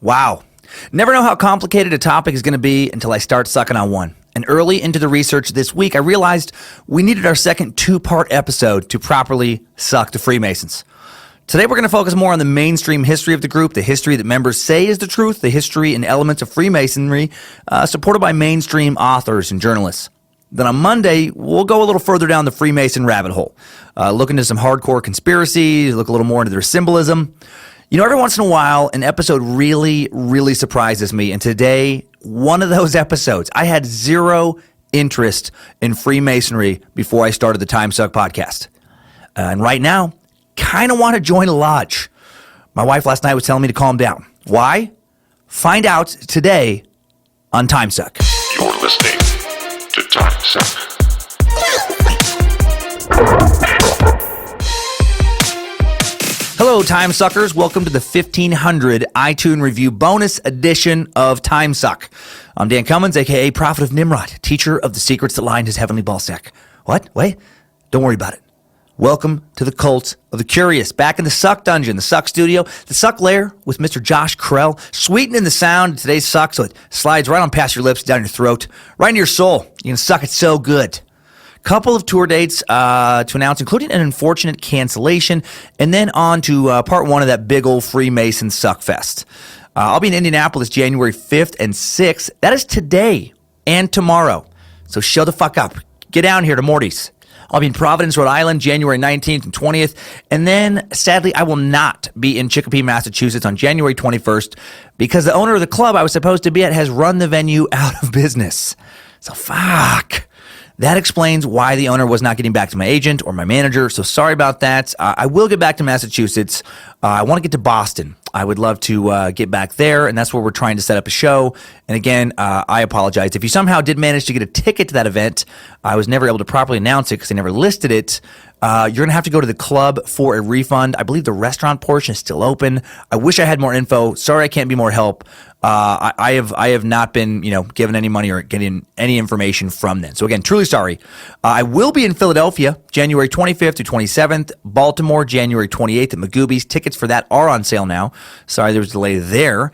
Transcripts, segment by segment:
Wow. Never know how complicated a topic is going to be until I start sucking on one. And early into the research this week, I realized we needed our second two-part episode to properly suck the Freemasons. Today, we're going to focus more on the mainstream history of the group, the history that members say is the truth, the history and elements of Freemasonry, supported by mainstream authors and journalists. Then on Monday, we'll go a little further down the Freemason rabbit hole, look into some hardcore conspiracies, look a little more into their symbolism. You know, every once in a while, an episode really surprises me. And today, one of those episodes, I had zero interest in Freemasonry before I started the Timesuck podcast. And right now, kind of want to join a lodge. My wife last night was telling me to calm down. Why? Find out today on Timesuck. You're listening to Timesuck. Hello, Time Suckers. Welcome to the 1500 iTunes Review bonus edition of Timesuck. I'm Dan Cummins, a.k.a. Prophet of Nimrod, teacher of the secrets that line his heavenly ballsack. What? Wait. Don't worry about it. Welcome to the cult of the curious. Back in the Suck Dungeon, the Suck Studio, the Suck Lair with Mr. Josh Krell, sweetening the sound of today's Suck so it slides right on past your lips, down your throat, right into your soul. You can suck it so good. Couple of tour dates to announce, including an unfortunate cancellation, and then on to part one of that big old Freemason Suck Fest. I'll be in Indianapolis January 5th and 6th. That is today and tomorrow. So show the fuck up. Get down here to Morty's. I'll be in Providence, Rhode Island, January 19th and 20th. And then, sadly, I will not be in Chicopee, Massachusetts on January 21st because the owner of the club I was supposed to be at has run the venue out of business. So fuck. That explains why the owner was not getting back to my agent or my manager, so sorry about that. I will get back to Massachusetts. I want to get to Boston. I would love to get back there, and that's where we're trying to set up a show. And again, I apologize. If you somehow did manage to get a ticket to that event, I was never able to properly announce it because I never listed it. You're going to have to go to the club for a refund. I believe the restaurant portion is still open. I wish I had more info. Sorry I can't be more help. I have not been, given any money or getting any information from them. So again, truly sorry. I will be in Philadelphia, January 25th to 27th, Baltimore, January 28th at Magooby's. Tickets for that are on sale now. Sorry there was a delay there.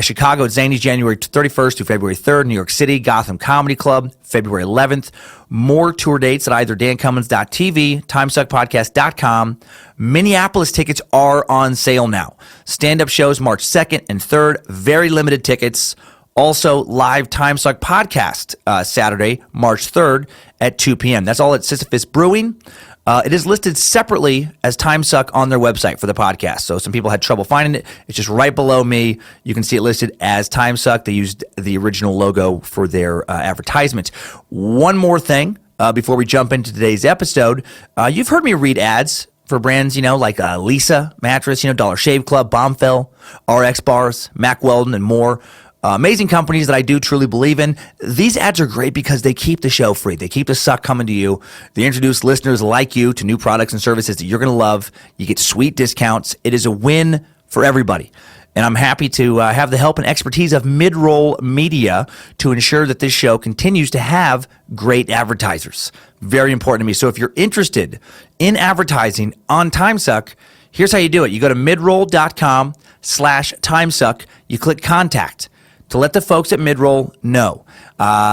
Chicago at Zany's, January 31st to February 3rd. New York City, Gotham Comedy Club, February 11th. More tour dates at either dancummins.tv, timesuckpodcast.com. Minneapolis tickets are on sale now. Stand-up shows March 2nd and 3rd. Very limited tickets. Also, live Timesuck podcast Saturday, March 3rd at 2 p.m. That's all at Sisyphus Brewing. It is listed separately as Timesuck on their website for the podcast. So some people had trouble finding it. It's just right below me. You can see it listed as Timesuck. They used the original logo for their advertisement. One more thing before we jump into today's episode. You've heard me read ads for brands, like Lisa Mattress, Dollar Shave Club, Bombfell, RX Bars, Mack Weldon, and more. Amazing companies that I do truly believe in. These ads are great because they keep the show free. They keep the suck coming to you. They introduce listeners like you to new products and services that you're going to love. You get sweet discounts. It is a win for everybody. And I'm happy to have the help and expertise of Midroll Media to ensure that this show continues to have great advertisers. Very important to me. So if you're interested in advertising on Timesuck, here's how you do it. You go to midroll.com/Timesuck. You click contact to let the folks at Midroll know.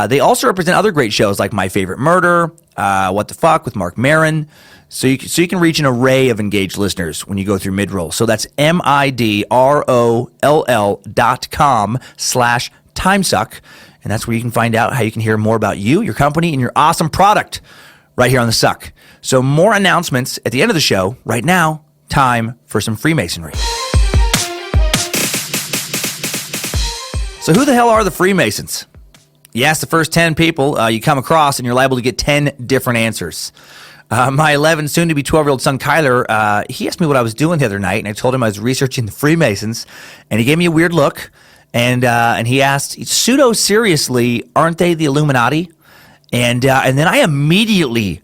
They also represent other great shows like My Favorite Murder, What the Fuck with Mark Maron. So you can reach an array of engaged listeners when you go through Midroll. So that's midroll.com/Timesuck. And that's where you can find out how you can hear more about you, your company, and your awesome product right here on the Suck. So more announcements at the end of the show. Right now, time for some Freemasonry. So who the hell are the Freemasons? You ask the first 10 people you come across, and you're liable to get 10 different answers. My 11, soon-to-be 12-year-old son, Kyler, he asked me what I was doing the other night, and I told him I was researching the Freemasons, and he gave me a weird look, and he asked, pseudo-seriously, aren't they the Illuminati? And then I immediately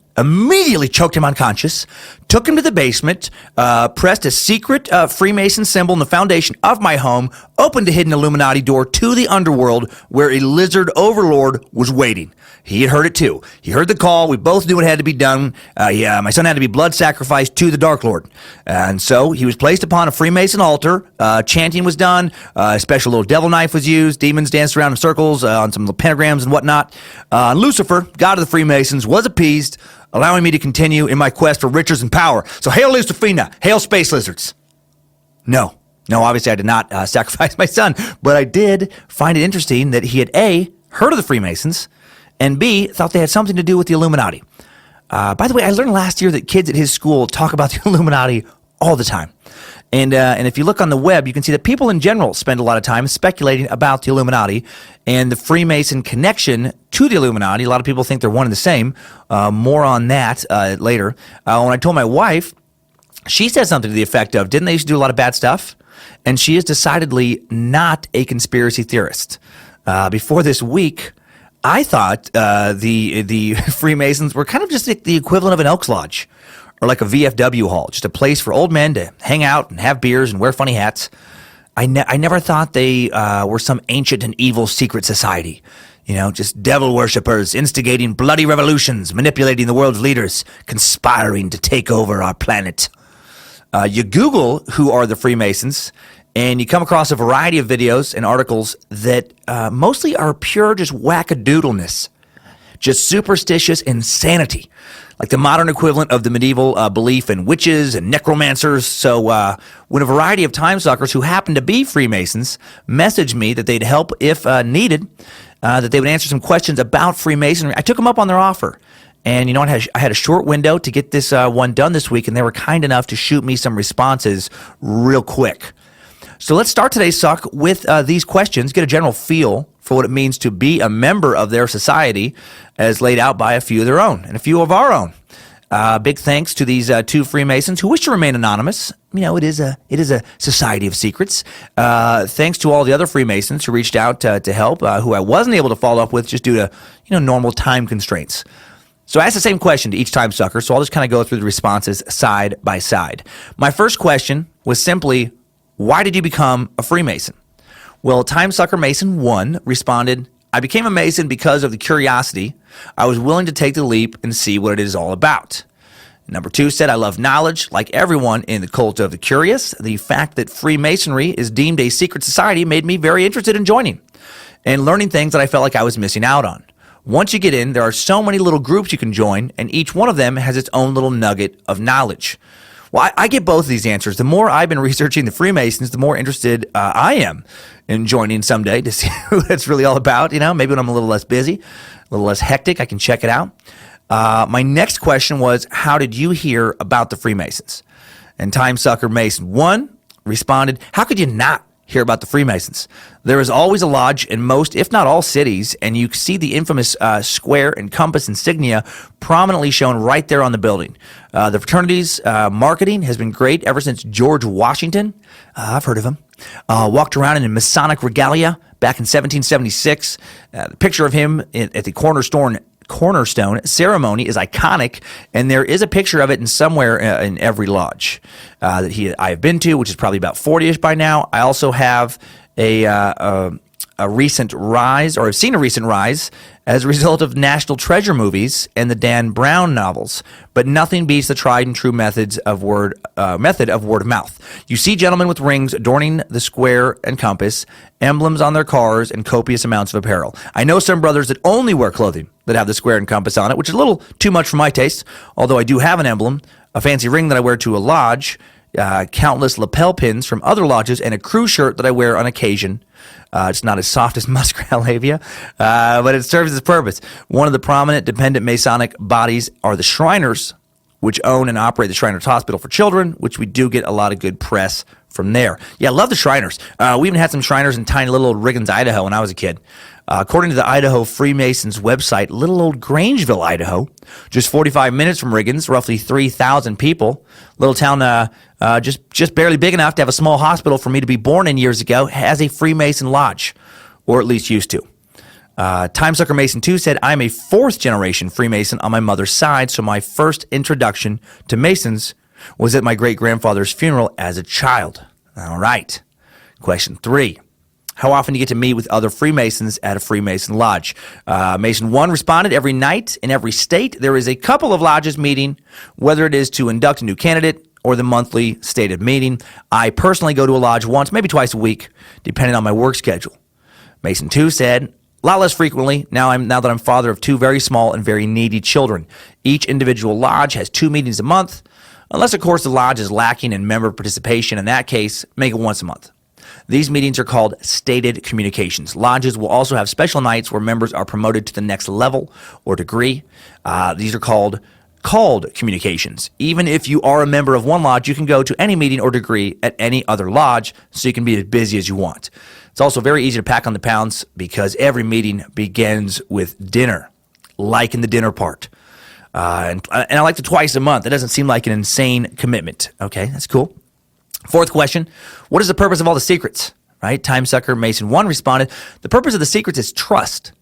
choked him unconscious, took him to the basement, pressed a secret Freemason symbol in the foundation of my home, opened a hidden Illuminati door to the underworld where a lizard overlord was waiting. He had heard it too. He heard the call. We both knew it had to be done. My son had to be blood sacrificed to the Dark Lord. And so he was placed upon a Freemason altar. Chanting was done. A special little devil knife was used. Demons danced around in circles on some little pentagrams and whatnot. Lucifer, god of the Freemasons, was appeased, allowing me to continue in my quest for riches and power. So hail Lucifina, hail space lizards. No, obviously I did not sacrifice my son, but I did find it interesting that he had A, heard of the Freemasons, and B, thought they had something to do with the Illuminati. By the way, I learned last year that kids at his school talk about the Illuminati all the time. And if you look on the web, you can see that people in general spend a lot of time speculating about the Illuminati and the Freemason connection to the Illuminati. A lot of people think they're one and the same. More on that later. When I told my wife, she said something to the effect of, didn't they used to do a lot of bad stuff? And she is decidedly not a conspiracy theorist. Before this week, I thought the Freemasons were kind of just the equivalent of an Elks Lodge or like a VFW hall, just a place for old men to hang out and have beers and wear funny hats. I never thought they were some ancient and evil secret society. You know, just devil worshippers instigating bloody revolutions, manipulating the world's leaders, conspiring to take over our planet. You Google who are the Freemasons, and you come across a variety of videos and articles that mostly are pure just wackadoodleness, just superstitious insanity, like the modern equivalent of the medieval belief in witches and necromancers. So when a variety of timesuckers who happen to be Freemasons messaged me that they'd help if needed, that they would answer some questions about Freemasonry, I took them up on their offer. And you know what? I had a short window to get this one done this week, and they were kind enough to shoot me some responses real quick. So let's start today's suck with these questions, get a general feel for what it means to be a member of their society as laid out by a few of their own and a few of our own. Big thanks to these two Freemasons who wish to remain anonymous. You know, it is a society of secrets. Thanks to all the other Freemasons who reached out to help, who I wasn't able to follow up with just due to, normal time constraints. So I asked the same question to each timesucker, so I'll just kind of go through the responses side by side. My first question was simply, why did you become a Freemason? Well, Timesucker Mason 1 responded, I became a Mason because of the curiosity. I was willing to take the leap and see what it is all about. Number 2 said, I love knowledge. Like everyone in the cult of the curious, the fact that Freemasonry is deemed a secret society made me very interested in joining and learning things that I felt like I was missing out on. Once you get in, there are so many little groups you can join, and each one of them has its own little nugget of knowledge. Well, I get both of these answers. The more I've been researching the Freemasons, the more interested I am in joining someday to see what it's really all about. Maybe when I'm a little less busy, a little less hectic, I can check it out. My next question was, how did you hear about the Freemasons? And Timesucker Mason 1 responded, how could you not hear about the Freemasons? There is always a lodge in most, if not all, cities, and you see the infamous square and compass insignia prominently shown right there on the building. The fraternity's marketing has been great ever since George Washington, I've heard of him, walked around in Masonic regalia back in 1776. The picture of him at the cornerstone ceremony is iconic, and there is a picture of it in somewhere in every lodge that I have been to, which is probably about 40-ish by now. I also have a recent rise, or have seen a recent rise as a result of National Treasure movies and the Dan Brown novels, but nothing beats the tried and true method of word of mouth. You see gentlemen with rings adorning the square and compass, emblems on their cars, and copious amounts of apparel. I know some brothers that only wear clothing that have the square and compass on it, which is a little too much for my taste, although I do have an emblem, a fancy ring that I wear to a lodge, countless lapel pins from other lodges, and a crew shirt that I wear on occasion. It's not as soft as muskrat labia, but it serves its purpose. One of the prominent dependent Masonic bodies are the Shriners, which own and operate the Shriners Hospital for Children, which we do get a lot of good press from there. Yeah, I love the Shriners. We even had some Shriners in tiny little old Riggins, Idaho when I was a kid. According to the Idaho Freemasons website, little old Grangeville, Idaho, just 45 minutes from Riggins, roughly 3,000 people. Little town just barely big enough to have a small hospital for me to be born in years ago, has a Freemason lodge, or at least used to. Timesucker Mason 2 said, I'm a 4th generation Freemason on my mother's side, so my first introduction to Masons Was at my great-grandfather's funeral as a child. All right. Question 3. How often do you get to meet with other Freemasons at a Freemason lodge? Mason 1 responded, every night in every state, there is a couple of lodges meeting, whether it is to induct a new candidate or the monthly stated meeting. I personally go to a lodge once, maybe twice a week, depending on my work schedule. Mason 2 said, a lot less frequently now that I'm father of 2 very small and very needy children. Each individual lodge has 2 meetings a month, unless, of course, the lodge is lacking in member participation. In that case, make it once a month. These meetings are called stated communications. Lodges will also have special nights where members are promoted to the next level or degree. These are called communications. Even if you are a member of one lodge, you can go to any meeting or degree at any other lodge, so you can be as busy as you want. It's also very easy to pack on the pounds because every meeting begins with dinner, like in the dinner part. And I like to twice a month. It doesn't seem like an insane commitment. Okay, that's cool. 4th question, what is the purpose of all the secrets? Right? Timesucker Mason 1 responded, the purpose of the secrets is trust.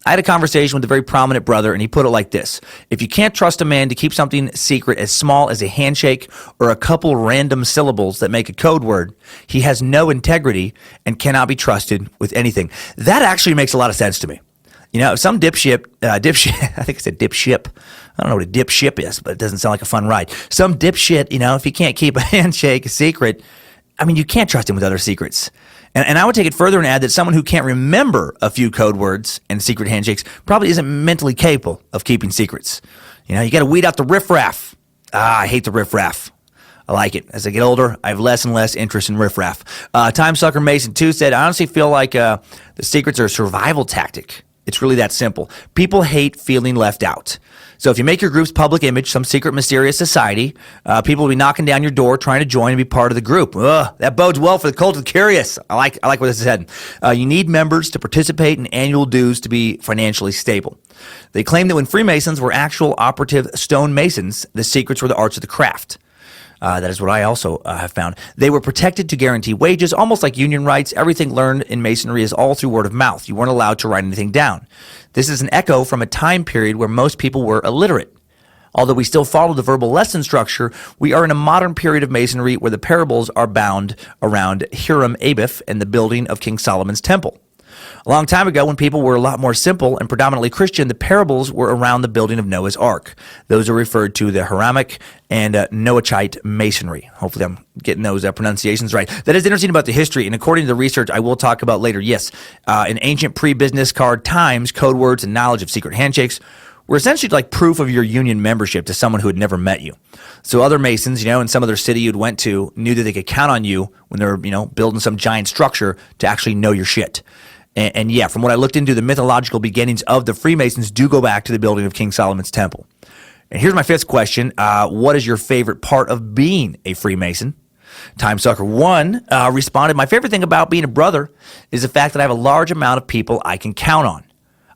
I had a conversation with a very prominent brother, and he put it like this. If you can't trust a man to keep something secret as small as a handshake or a couple random syllables that make a code word, he has no integrity and cannot be trusted with anything. That actually makes a lot of sense to me. You know, some dipshit, I think I said dipship. I don't know what a dipship is, but it doesn't sound like a fun ride. Some dipshit, you know, if he can't keep a handshake a secret, I mean, you can't trust him with other secrets. And I would take it further and add that someone who can't remember a few code words and secret handshakes probably isn't mentally capable of keeping secrets. You know, you got to weed out the riffraff. I hate the riffraff. I like it. As I get older, I have less and less interest in riffraff. Timesucker Mason 2 said, I honestly feel like the secrets are a survival tactic. It's really that simple. People hate feeling left out. So if you make your group's public image some secret, mysterious society, people will be knocking down your door trying to join and be part of the group. Ugh, that bodes well for the cult of the curious. I like where this is heading. You need members to participate in annual dues to be financially stable. They claim that when Freemasons were actual operative stonemasons, the secrets were the arts of the craft. That is what I also have found. They were protected to guarantee wages, almost like union rights. Everything learned in Masonry is all through word of mouth. You weren't allowed to write anything down. This is an echo from a time period where most people were illiterate. Although we still follow the verbal lesson structure, we are in a modern period of Masonry where the parables are bound around Hiram Abiff and the building of King Solomon's temple. A long time ago, when people were a lot more simple and predominantly Christian, the parables were around the building of Noah's Ark. Those are referred to the Hiramic and Noahide Masonry. Hopefully I'm getting those pronunciations right. That is interesting about the history, and according to the research I will talk about later, yes, in ancient pre-business card times, code words and knowledge of secret handshakes were essentially like proof of your union membership to someone who had never met you. So other Masons, you know, in some other city you'd went to knew that they could count on you when they're, you know, building some giant structure to actually know your shit. And yeah, from what I looked into, the mythological beginnings of the Freemasons do go back to the building of King Solomon's temple. And here's my 5th question. What is your favorite part of being a Freemason? Timesucker 1 responded, my favorite thing about being a brother is the fact that I have a large amount of people I can count on.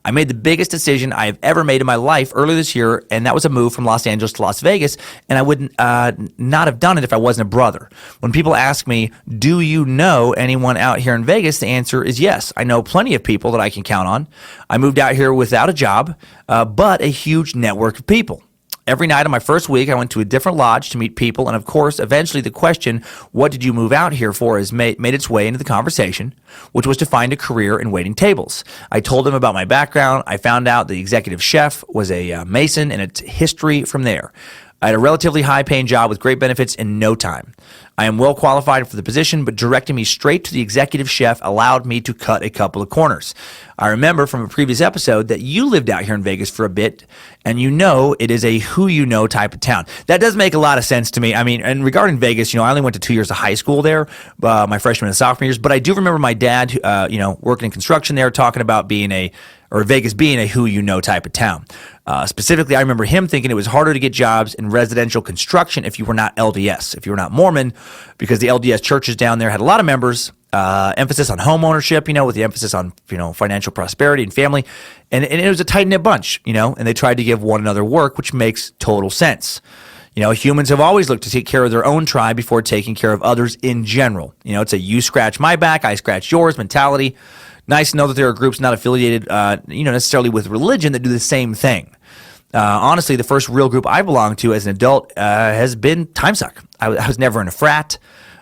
I made the biggest decision I have ever made in my life earlier this year, and that was a move from Los Angeles to Las Vegas, and I would not have done it if I wasn't a brother. When people ask me, do you know anyone out here in Vegas, the answer is yes. I know plenty of people that I can count on. I moved out here without a job, but a huge network of people. Every night of my first week, I went to a different lodge to meet people, and of course, eventually the question, what did you move out here for, has made its way into the conversation, which was to find a career in waiting tables. I told them about my background. I found out the executive chef was a Mason, and it's history from there. I had a relatively high-paying job with great benefits in no time. I am well qualified for the position, but directing me straight to the executive chef allowed me to cut a couple of corners. I remember from a previous episode that you lived out here in Vegas for a bit, and you know it is a who-you-know type of town. That does make a lot of sense to me. I mean, and regarding Vegas, you know, I only went to 2 years of high school there, my freshman and sophomore years, but I do remember my dad, you know, working in construction there, talking about Vegas being a who-you-know type of town. Specifically, I remember him thinking it was harder to get jobs in residential construction if you were not LDS, if you were not Mormon, because the LDS churches down there had a lot of members, emphasis on home ownership, you know, with the emphasis on, you know, financial prosperity and family. And it was a tight-knit bunch, you know, and they tried to give one another work, which makes total sense. You know, humans have always looked to take care of their own tribe before taking care of others in general. You know, it's a you scratch my back, I scratch yours mentality. Nice to know that there are groups not affiliated, you know, necessarily with religion that do the same thing. Honestly, the first real group I belonged to as an adult has been Timesuck. I was never in a frat.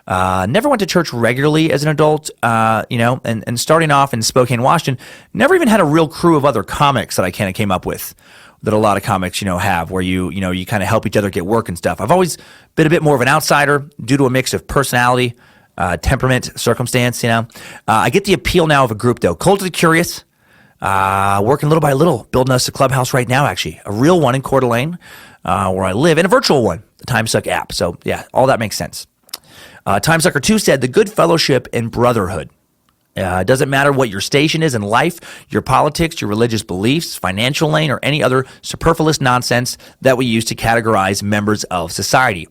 Never went to church regularly as an adult, and starting off in Spokane, Washington, never even had a real crew of other comics that I kind of came up with that a lot of comics, have, where you kind of help each other get work and stuff. I've always been a bit more of an outsider due to a mix of personality, temperament, circumstance, I get the appeal now of a group, though. Cold to the Curious, working little by little, building us a clubhouse right now, actually. A real one in Coeur d'Alene, where I live, and a virtual one, the Timesuck app. So, yeah, all that makes sense. Timesucker 2 said, the good fellowship and brotherhood. It doesn't matter what your station is in life, your politics, your religious beliefs, financial lane, or any other superfluous nonsense that we use to categorize members of society.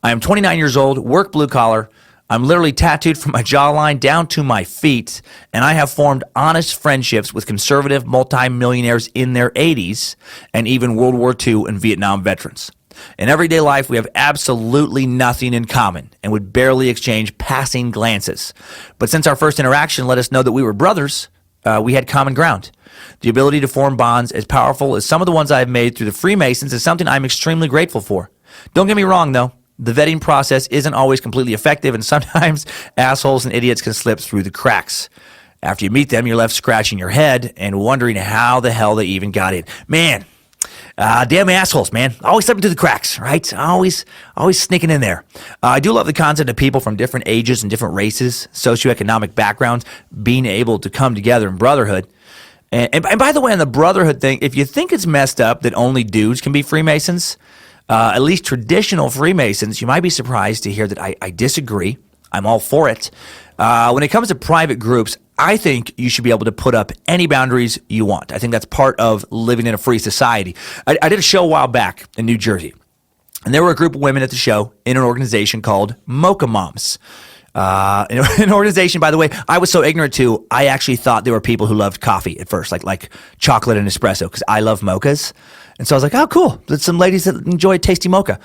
I am 29 years old, work blue collar. I'm literally tattooed from my jawline down to my feet, and I have formed honest friendships with conservative multimillionaires in their 80s and even World War II and Vietnam veterans. In everyday life, we have absolutely nothing in common and would barely exchange passing glances. But since our first interaction let us know that we were brothers, we had common ground. The ability to form bonds as powerful as some of the ones I have made through the Freemasons is something I'm extremely grateful for. Don't get me wrong, though. The vetting process isn't always completely effective, and sometimes assholes and idiots can slip through the cracks. After you meet them, you're left scratching your head and wondering how the hell they even got in. Man, damn assholes, man. Always slipping through the cracks, right? Always sneaking in there. I do love the concept of people from different ages and different races, socioeconomic backgrounds, being able to come together in brotherhood. And by the way, on the brotherhood thing, if you think it's messed up that only dudes can be Freemasons, at least traditional Freemasons, you might be surprised to hear that I disagree. I'm all for it. When it comes to private groups, I think you should be able to put up any boundaries you want. I think that's part of living in a free society. I did a show a while back in New Jersey, and there were a group of women at the show in an organization called Mocha Moms. An organization, by the way, I was so ignorant to, I actually thought there were people who loved coffee at first, like chocolate and espresso, because I love mochas. And so I was like, oh, cool. There's some ladies that enjoy tasty mocha.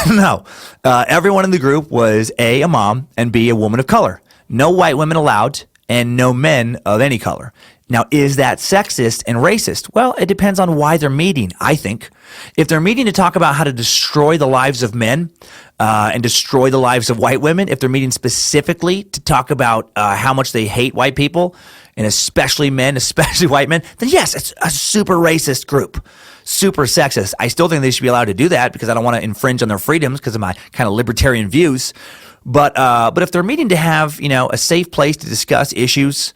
No. Everyone in the group was A, a mom, and B, a woman of color. No white women allowed, and no men of any color. Now, is that sexist and racist? Well, it depends on why they're meeting, I think. If they're meeting to talk about how to destroy the lives of men and destroy the lives of white women, if they're meeting specifically to talk about how much they hate white people, and especially men, especially white men, then yes, it's a super racist group, super sexist. I still think they should be allowed to do that because I don't want to infringe on their freedoms because of my kind of libertarian views. But if they're meeting to have, a safe place to discuss issues,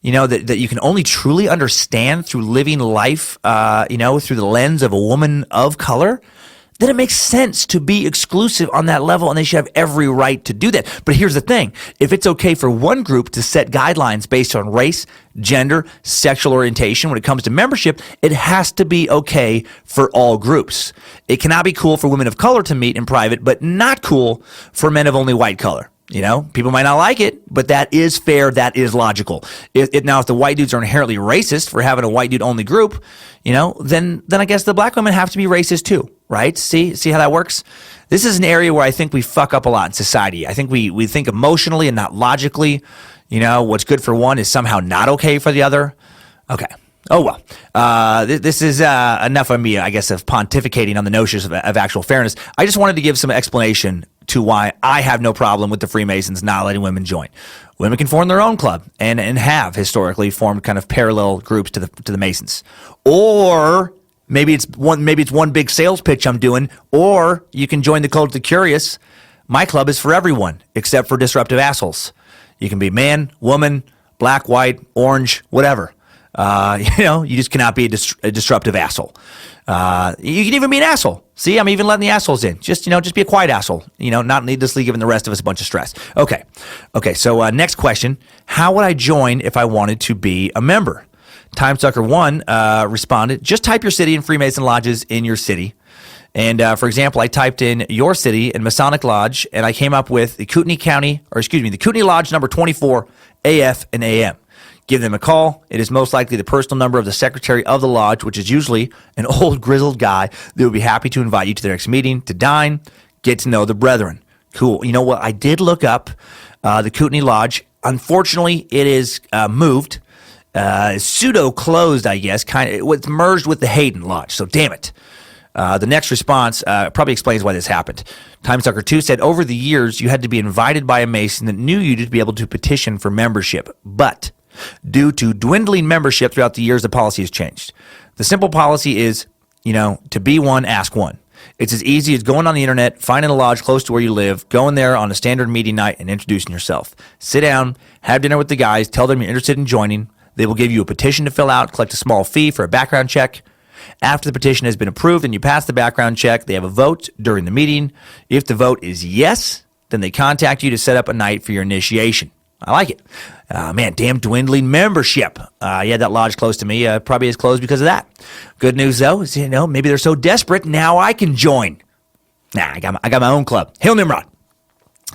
that you can only truly understand through living life, through the lens of a woman of color, then it makes sense to be exclusive on that level, and they should have every right to do that. But here's the thing. If it's okay for one group to set guidelines based on race, gender, sexual orientation when it comes to membership, it has to be okay for all groups. It cannot be cool for women of color to meet in private, but not cool for men of only white color. People might not like it, but that is fair. That is logical. Now, if the white dudes are inherently racist for having a white dude only group, then I guess the black women have to be racist too, right? See how that works? This is an area where I think we fuck up a lot in society. I think we think emotionally and not logically. What's good for one is somehow not okay for the other. Okay. Oh, well, this is enough of me, I guess, of pontificating on the notions of actual fairness. I just wanted to give some explanation to why I have no problem with the Freemasons not letting women join. Women can form their own club and have historically formed kind of parallel groups to the Masons. Or maybe it's one big sales pitch I'm doing, or you can join the Cult of the Curious. My club is for everyone except for disruptive assholes. You can be man, woman, black, white, orange, whatever. You just cannot be a disruptive asshole. You can even be an asshole. See, I'm even letting the assholes in. Just be a quiet asshole. Not needlessly giving the rest of us a bunch of stress. Okay. So next question: how would I join if I wanted to be a member? Timesucker 1 responded: just type your city and Freemason lodges in your city. And for example, I typed in your city and Masonic Lodge, and I came up with the Kootenai Lodge number 24, AF and AM. Give them a call. It is most likely the personal number of the secretary of the lodge, which is usually an old grizzled guy that would be happy to invite you to their next meeting to dine, get to know the brethren. Cool. You know what? I did look up the Kootenai Lodge. Unfortunately, it is moved. pseudo-closed, I guess. It was merged with the Hayden Lodge, so damn it. The next response probably explains why this happened. Timesucker 2 said, over the years, you had to be invited by a Mason that knew you to be able to petition for membership. But due to dwindling membership throughout the years, the policy has changed. The simple policy is, to be one, ask one. It's as easy as going on the internet, finding a lodge close to where you live, going there on a standard meeting night, and introducing yourself. Sit down, have dinner with the guys, tell them you're interested in joining. They will give you a petition to fill out, collect a small fee for a background check. After the petition has been approved and you pass the background check, they have a vote during the meeting. If the vote is yes, then they contact you to set up a night for your initiation. I like it. Man, damn dwindling membership. That lodge close to me probably is closed because of that. Good news, though, is, maybe they're so desperate, now I can join. I got my own club. Hail Nimrod.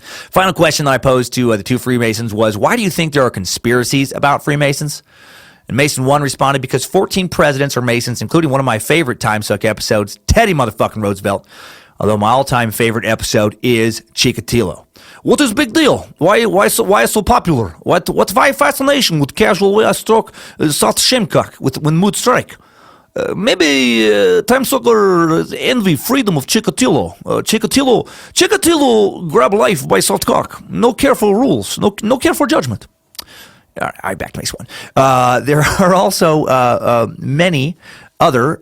Final question that I posed to the two Freemasons was, why do you think there are conspiracies about Freemasons? And Mason 1 responded, because 14 presidents are Masons, including one of my favorite Timesuck episodes, Teddy motherfucking Roosevelt. Although my all-time favorite episode is Chikatilo. What is big deal? Why so popular? What's my fascination with casual way I stroke South Shemcock when mood strike? Maybe Timesucker envy freedom of Chikatilo. Chikatilo grab life by soft cock. No care for rules. No care for judgment. All right, back to Mason 1. There are also many other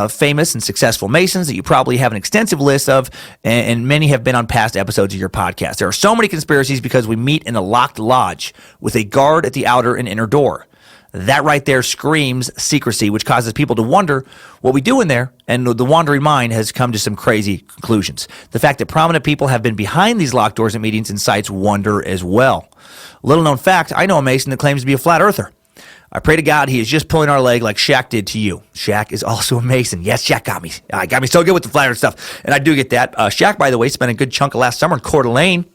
famous and successful Masons that you probably have an extensive list of, and many have been on past episodes of your podcast. There are so many conspiracies because we meet in a locked lodge with a guard at the outer and inner door. That right there screams secrecy, which causes people to wonder what we do in there, and the wandering mind has come to some crazy conclusions. The fact that prominent people have been behind these locked doors at meetings incites wonder as well. Little known fact, I know a Mason that claims to be a flat earther. I pray to God he is just pulling our leg like Shaq did to you. Shaq is also a Mason. Yes, Shaq got me. Got me so good with the flat earth stuff. And I do get that. Shaq, by the way, spent a good chunk of last summer in Coeur d'Alene.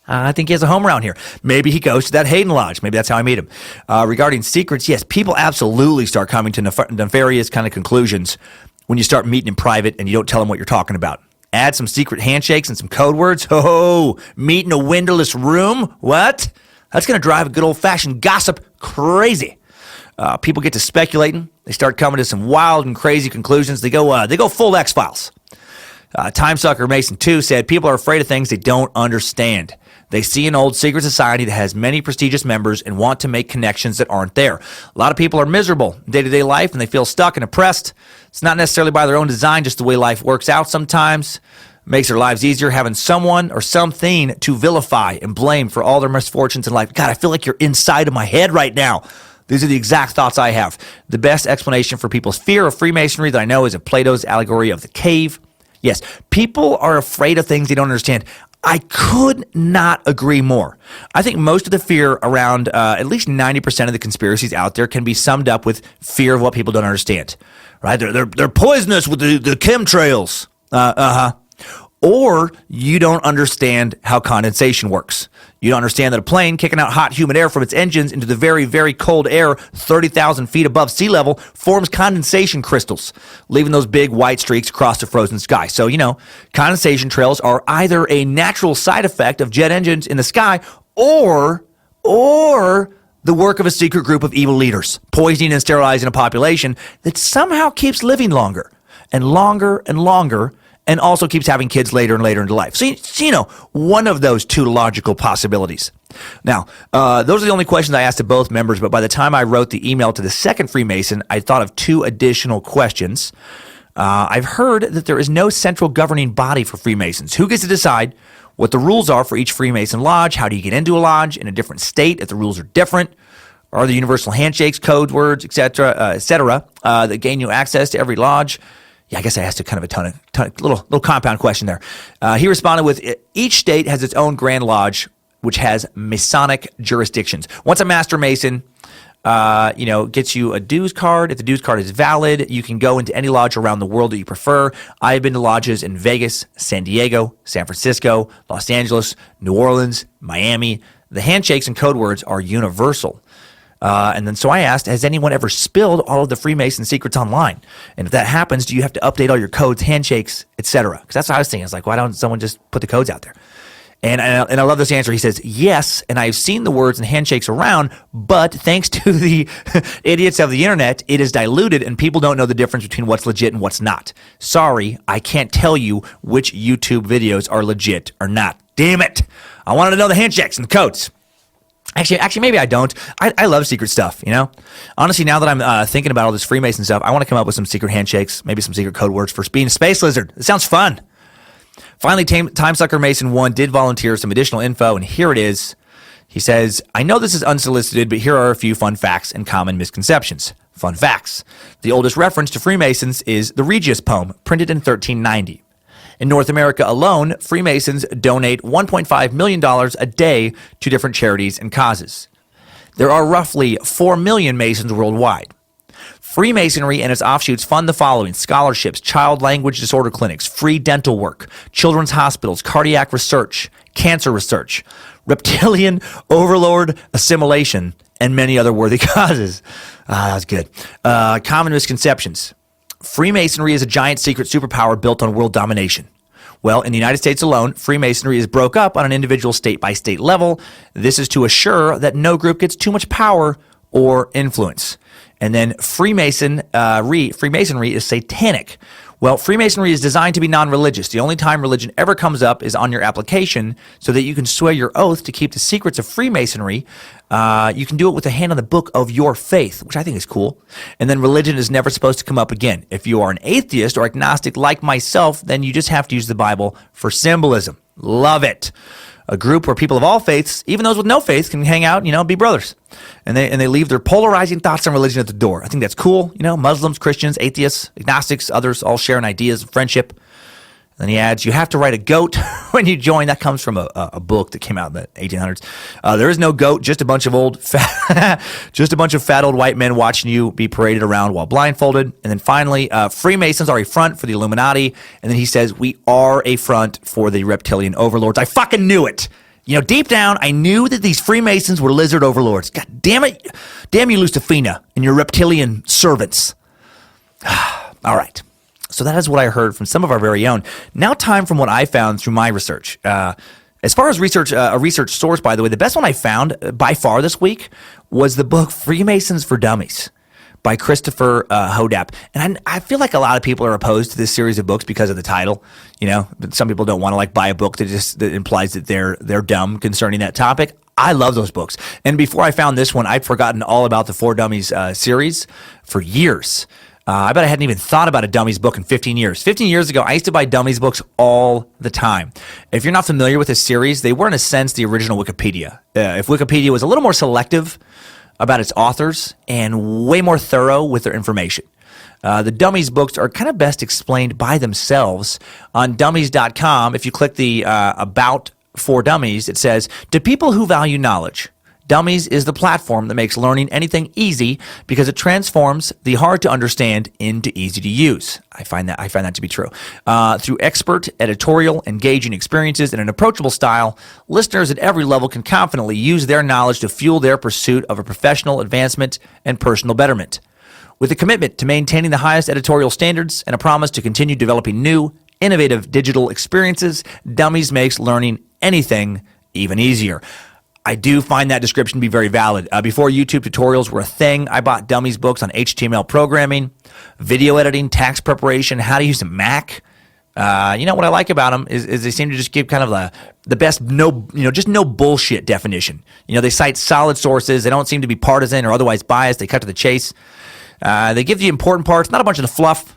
I think he has a home around here. Maybe he goes to that Hayden Lodge. Maybe that's how I meet him. Regarding secrets, yes, people absolutely start coming to nefarious kind of conclusions when you start meeting in private and you don't tell them what you're talking about. Add some secret handshakes and some code words. Oh, meet in a windowless room? What? That's going to drive a good old-fashioned gossip crazy. People get to speculating. They start coming to some wild and crazy conclusions. They go full X-Files. Timesucker Mason 2 said, people are afraid of things they don't understand. They see an old secret society that has many prestigious members and want to make connections that aren't there. A lot of people are miserable in day-to-day life and they feel stuck and oppressed. It's not necessarily by their own design, just the way life works out sometimes. It makes their lives easier having someone or something to vilify and blame for all their misfortunes in life. God, I feel like you're inside of my head right now. These are the exact thoughts I have. The best explanation for people's fear of Freemasonry that I know is of Plato's allegory of the cave. Yes, people are afraid of things they don't understand. I could not agree more. I think most of the fear around at least 90% of the conspiracies out there can be summed up with fear of what people don't understand. Right? They're poisonous with the chemtrails. Or you don't understand how condensation works. You don't understand that a plane kicking out hot, humid air from its engines into the very, very cold air 30,000 feet above sea level forms condensation crystals, leaving those big white streaks across the frozen sky. So, condensation trails are either a natural side effect of jet engines in the sky or the work of a secret group of evil leaders, poisoning and sterilizing a population that somehow keeps living longer and longer and longer, and also keeps having kids later and later into life. So, one of those two logical possibilities. Now, those are the only questions I asked to both members, but by the time I wrote the email to the second Freemason, I thought of two additional questions. I've heard that there is no central governing body for Freemasons. Who gets to decide what the rules are for each Freemason lodge? How do you get into a lodge in a different state if the rules are different? Are there universal handshakes, code words, etc., that gain you access to every lodge? Yeah, I guess I asked a kind of a little compound question there. He responded with, each state has its own Grand Lodge, which has Masonic jurisdictions. Once a Master Mason, gets you a dues card. If the dues card is valid, you can go into any lodge around the world that you prefer. I have been to lodges in Vegas, San Diego, San Francisco, Los Angeles, New Orleans, Miami. The handshakes and code words are universal. So I asked, has anyone ever spilled all of the Freemason secrets online? And if that happens, do you have to update all your codes, handshakes, etc.? Because that's what I was thinking. It's like, why don't someone just put the codes out there? And I love this answer. He says, yes, and I've seen the words and handshakes around, but thanks to the idiots of the internet, it is diluted and people don't know the difference between what's legit and what's not. Sorry, I can't tell you which YouTube videos are legit or not. Damn it. I wanted to know the handshakes and the codes. Actually, maybe I don't. I love secret stuff, you know? Honestly, now that I'm thinking about all this Freemason stuff, I want to come up with some secret handshakes, maybe some secret code words for being a space lizard. It sounds fun. Finally, Timesucker Mason 1 did volunteer some additional info, and here it is. He says, I know this is unsolicited, but here are a few fun facts and common misconceptions. Fun facts. The oldest reference to Freemasons is the Regius poem, printed in 1390. In North America alone, Freemasons donate $1.5 million a day to different charities and causes. There are roughly 4 million Masons worldwide. Freemasonry and its offshoots fund the following: scholarships, child language disorder clinics, free dental work, children's hospitals, cardiac research, cancer research, reptilian overlord assimilation, and many other worthy causes. That was good. Common misconceptions. Freemasonry is a giant secret superpower built on world domination. Well, in the United States alone, Freemasonry is broke up on an individual state-by-state level. This is to assure that no group gets too much power or influence. And then Freemasonry is satanic. Well, Freemasonry is designed to be non-religious. The only time religion ever comes up is on your application so that you can swear your oath to keep the secrets of Freemasonry. You can do it with a hand on the book of your faith, which I think is cool. And then religion is never supposed to come up again. If you are an atheist or agnostic like myself, then you just have to use the Bible for symbolism. Love it. A group where people of all faiths, even those with no faith, can hang out, be brothers. And they leave their polarizing thoughts on religion at the door. I think that's cool. Muslims, Christians, atheists, agnostics, others all sharing ideas of friendship. Then he adds, you have to write a goat when you join. That comes from a book that came out in the 1800s. There is no goat, just a bunch of fat old white men watching you be paraded around while blindfolded. And then finally, Freemasons are a front for the Illuminati. And then he says, we are a front for the reptilian overlords. I fucking knew it. Deep down, I knew that these Freemasons were lizard overlords. God damn it. Damn you, Lucifina, and your reptilian servants. All right. So that is what I heard from some of our very own. Now time from what I found through my research. As far as research, a research source, by the way, the best one I found by far this week was the book Freemasons for Dummies by Christopher Hodap. And I feel like a lot of people are opposed to this series of books because of the title. Some people don't want to buy a book that implies that they're dumb concerning that topic. I love those books. And before I found this one, I'd forgotten all about the For Dummies series for years. I bet I hadn't even thought about a Dummies book in 15 years. 15 years ago, I used to buy Dummies books all the time. If you're not familiar with this series, they were in a sense the original Wikipedia. If Wikipedia was a little more selective about its authors and way more thorough with their information. The Dummies books are kind of best explained by themselves. On dummies.com, if you click the About For Dummies, it says, to people who value knowledge, Dummies is the platform that makes learning anything easy because it transforms the hard to understand into easy to use. I find that to be true. Through expert, editorial, engaging experiences and an approachable style, listeners at every level can confidently use their knowledge to fuel their pursuit of a professional advancement and personal betterment. With a commitment to maintaining the highest editorial standards and a promise to continue developing new, innovative digital experiences, Dummies makes learning anything even easier. I do find that description to be very valid. Before YouTube tutorials were a thing, I bought Dummies books on HTML programming, video editing, tax preparation, how to use a Mac. What I like about them is they seem to just give kind of the best no bullshit definition. They cite solid sources. They don't seem to be partisan or otherwise biased. They cut to the chase. They give the important parts, not a bunch of the fluff.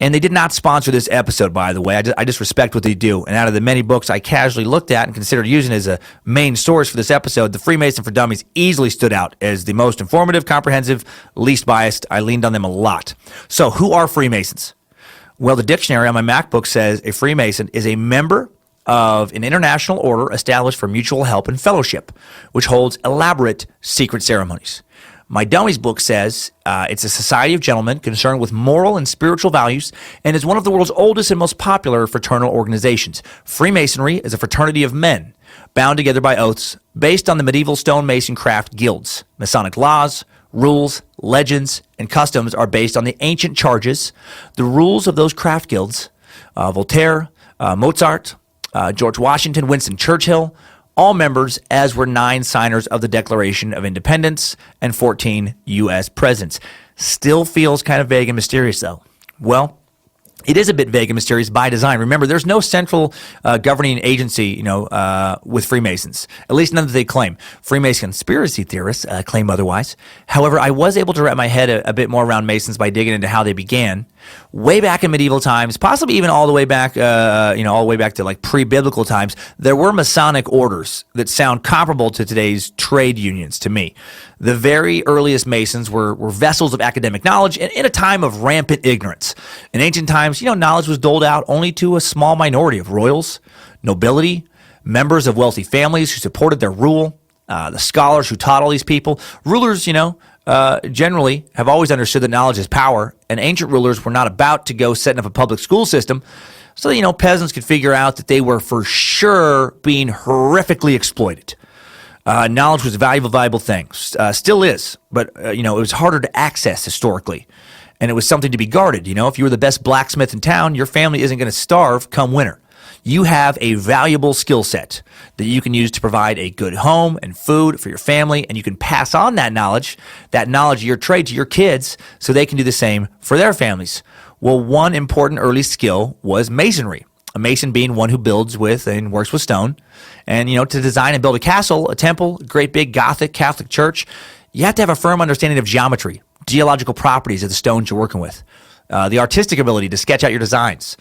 And they did not sponsor this episode, by the way. I just respect what they do. And out of the many books I casually looked at and considered using as a main source for this episode, the Freemason for Dummies easily stood out as the most informative, comprehensive, least biased. I leaned on them a lot. So who are Freemasons? Well, the dictionary on my MacBook says a Freemason is a member of an international order established for mutual help and fellowship, which holds elaborate secret ceremonies. My Dummies book says it's a society of gentlemen concerned with moral and spiritual values and is one of the world's oldest and most popular fraternal organizations. Freemasonry is a fraternity of men bound together by oaths based on the medieval stonemason craft guilds. Masonic laws, rules, legends, and customs are based on the ancient charges. The rules of those craft guilds, Voltaire, Mozart, George Washington, Winston Churchill, all members, as were 9 signers of the Declaration of Independence and 14 U.S. presidents. Still feels kind of vague and mysterious, though. Well, it is a bit vague and mysterious by design. Remember, there's no central governing agency, with Freemasons, at least none that they claim. Freemason conspiracy theorists claim otherwise. However, I was able to wrap my head a bit more around Masons by digging into how they began. Way back in medieval times, possibly even all the way back, all the way back to like pre-biblical times, there were Masonic orders that sound comparable to today's trade unions to me. The very earliest Masons were vessels of academic knowledge in a time of rampant ignorance. In ancient times, knowledge was doled out only to a small minority of royals, nobility, members of wealthy families who supported their rule, the scholars who taught all these people. Rulers, generally have always understood that knowledge is power, and ancient rulers were not about to go setting up a public school system so that, peasants could figure out that they were for sure being horrifically exploited. Knowledge was a valuable thing, still is, but, it was harder to access historically, and it was something to be guarded. If you were the best blacksmith in town, your family isn't going to starve come winter. You have a valuable skill set that you can use to provide a good home and food for your family, and you can pass on that knowledge of your trade to your kids so they can do the same for their families. Well, one important early skill was masonry. A mason being one who builds with and works with stone. And, to design and build a castle, a temple, a great big Gothic Catholic church, you have to have a firm understanding of geometry, geological properties of the stones you're working with, the artistic ability to sketch out your designs,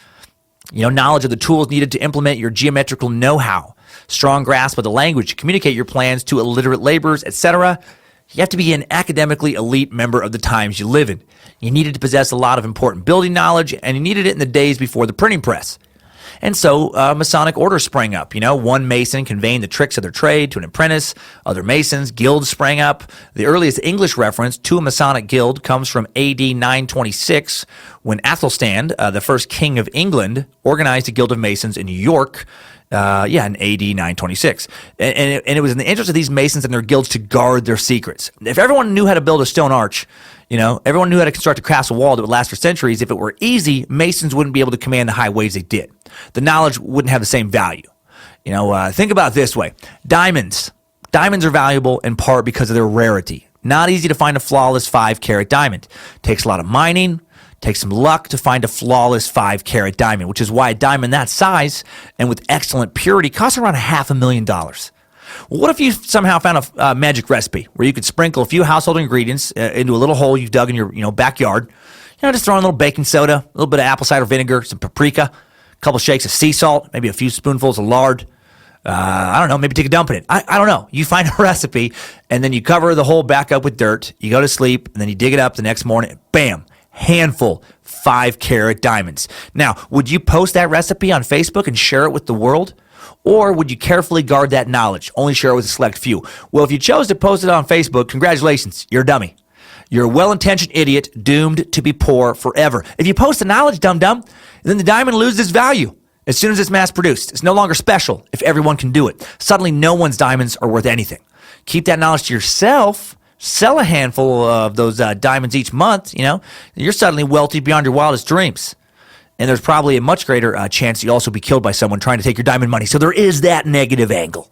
knowledge of the tools needed to implement your geometrical know-how, strong grasp of the language to communicate your plans to illiterate laborers, etc. You have to be an academically elite member of the times you live in. You needed to possess a lot of important building knowledge, and you needed it in the days before the printing press. And so Masonic orders sprang up. One Mason conveying the tricks of their trade to an apprentice. Other Masons, guilds sprang up. The earliest English reference to a Masonic guild comes from AD 926, when Athelstan, the first king of England, organized a guild of Masons in New York. In AD 926. And it was in the interest of these Masons and their guilds to guard their secrets. If everyone knew how to build a stone arch, everyone knew how to construct a castle wall that would last for centuries. If it were easy, Masons wouldn't be able to command the high wages they did. The knowledge wouldn't have the same value. Think about it this way. Diamonds. Diamonds are valuable in part because of their rarity. Not easy to find a flawless 5-carat diamond. Takes a lot of mining. Takes some luck to find a flawless 5-carat diamond, which is why a diamond that size and with excellent purity costs around $500,000. Well, what if you somehow found a magic recipe where you could sprinkle a few household ingredients into a little hole you've dug in your backyard? Just throw in a little baking soda, a little bit of apple cider vinegar, some paprika, a couple shakes of sea salt, maybe a few spoonfuls of lard. I don't know, maybe take a dump in it. I don't know. You find a recipe, and then you cover the hole back up with dirt. You go to sleep, and then you dig it up the next morning. Bam! Handful 5-carat diamonds. Now, would you post that recipe on Facebook and share it with the world? Or would you carefully guard that knowledge, only share it with a select few? Well, if you chose to post it on Facebook, congratulations, you're a dummy. You're a well-intentioned idiot doomed to be poor forever. If you post the knowledge, dum-dum, then the diamond loses its value as soon as it's mass-produced. It's no longer special if everyone can do it. Suddenly, no one's diamonds are worth anything. Keep that knowledge to yourself. Sell a handful of those diamonds each month, you're suddenly wealthy beyond your wildest dreams. And there's probably a much greater chance you'll also be killed by someone trying to take your diamond money. So there is that negative angle.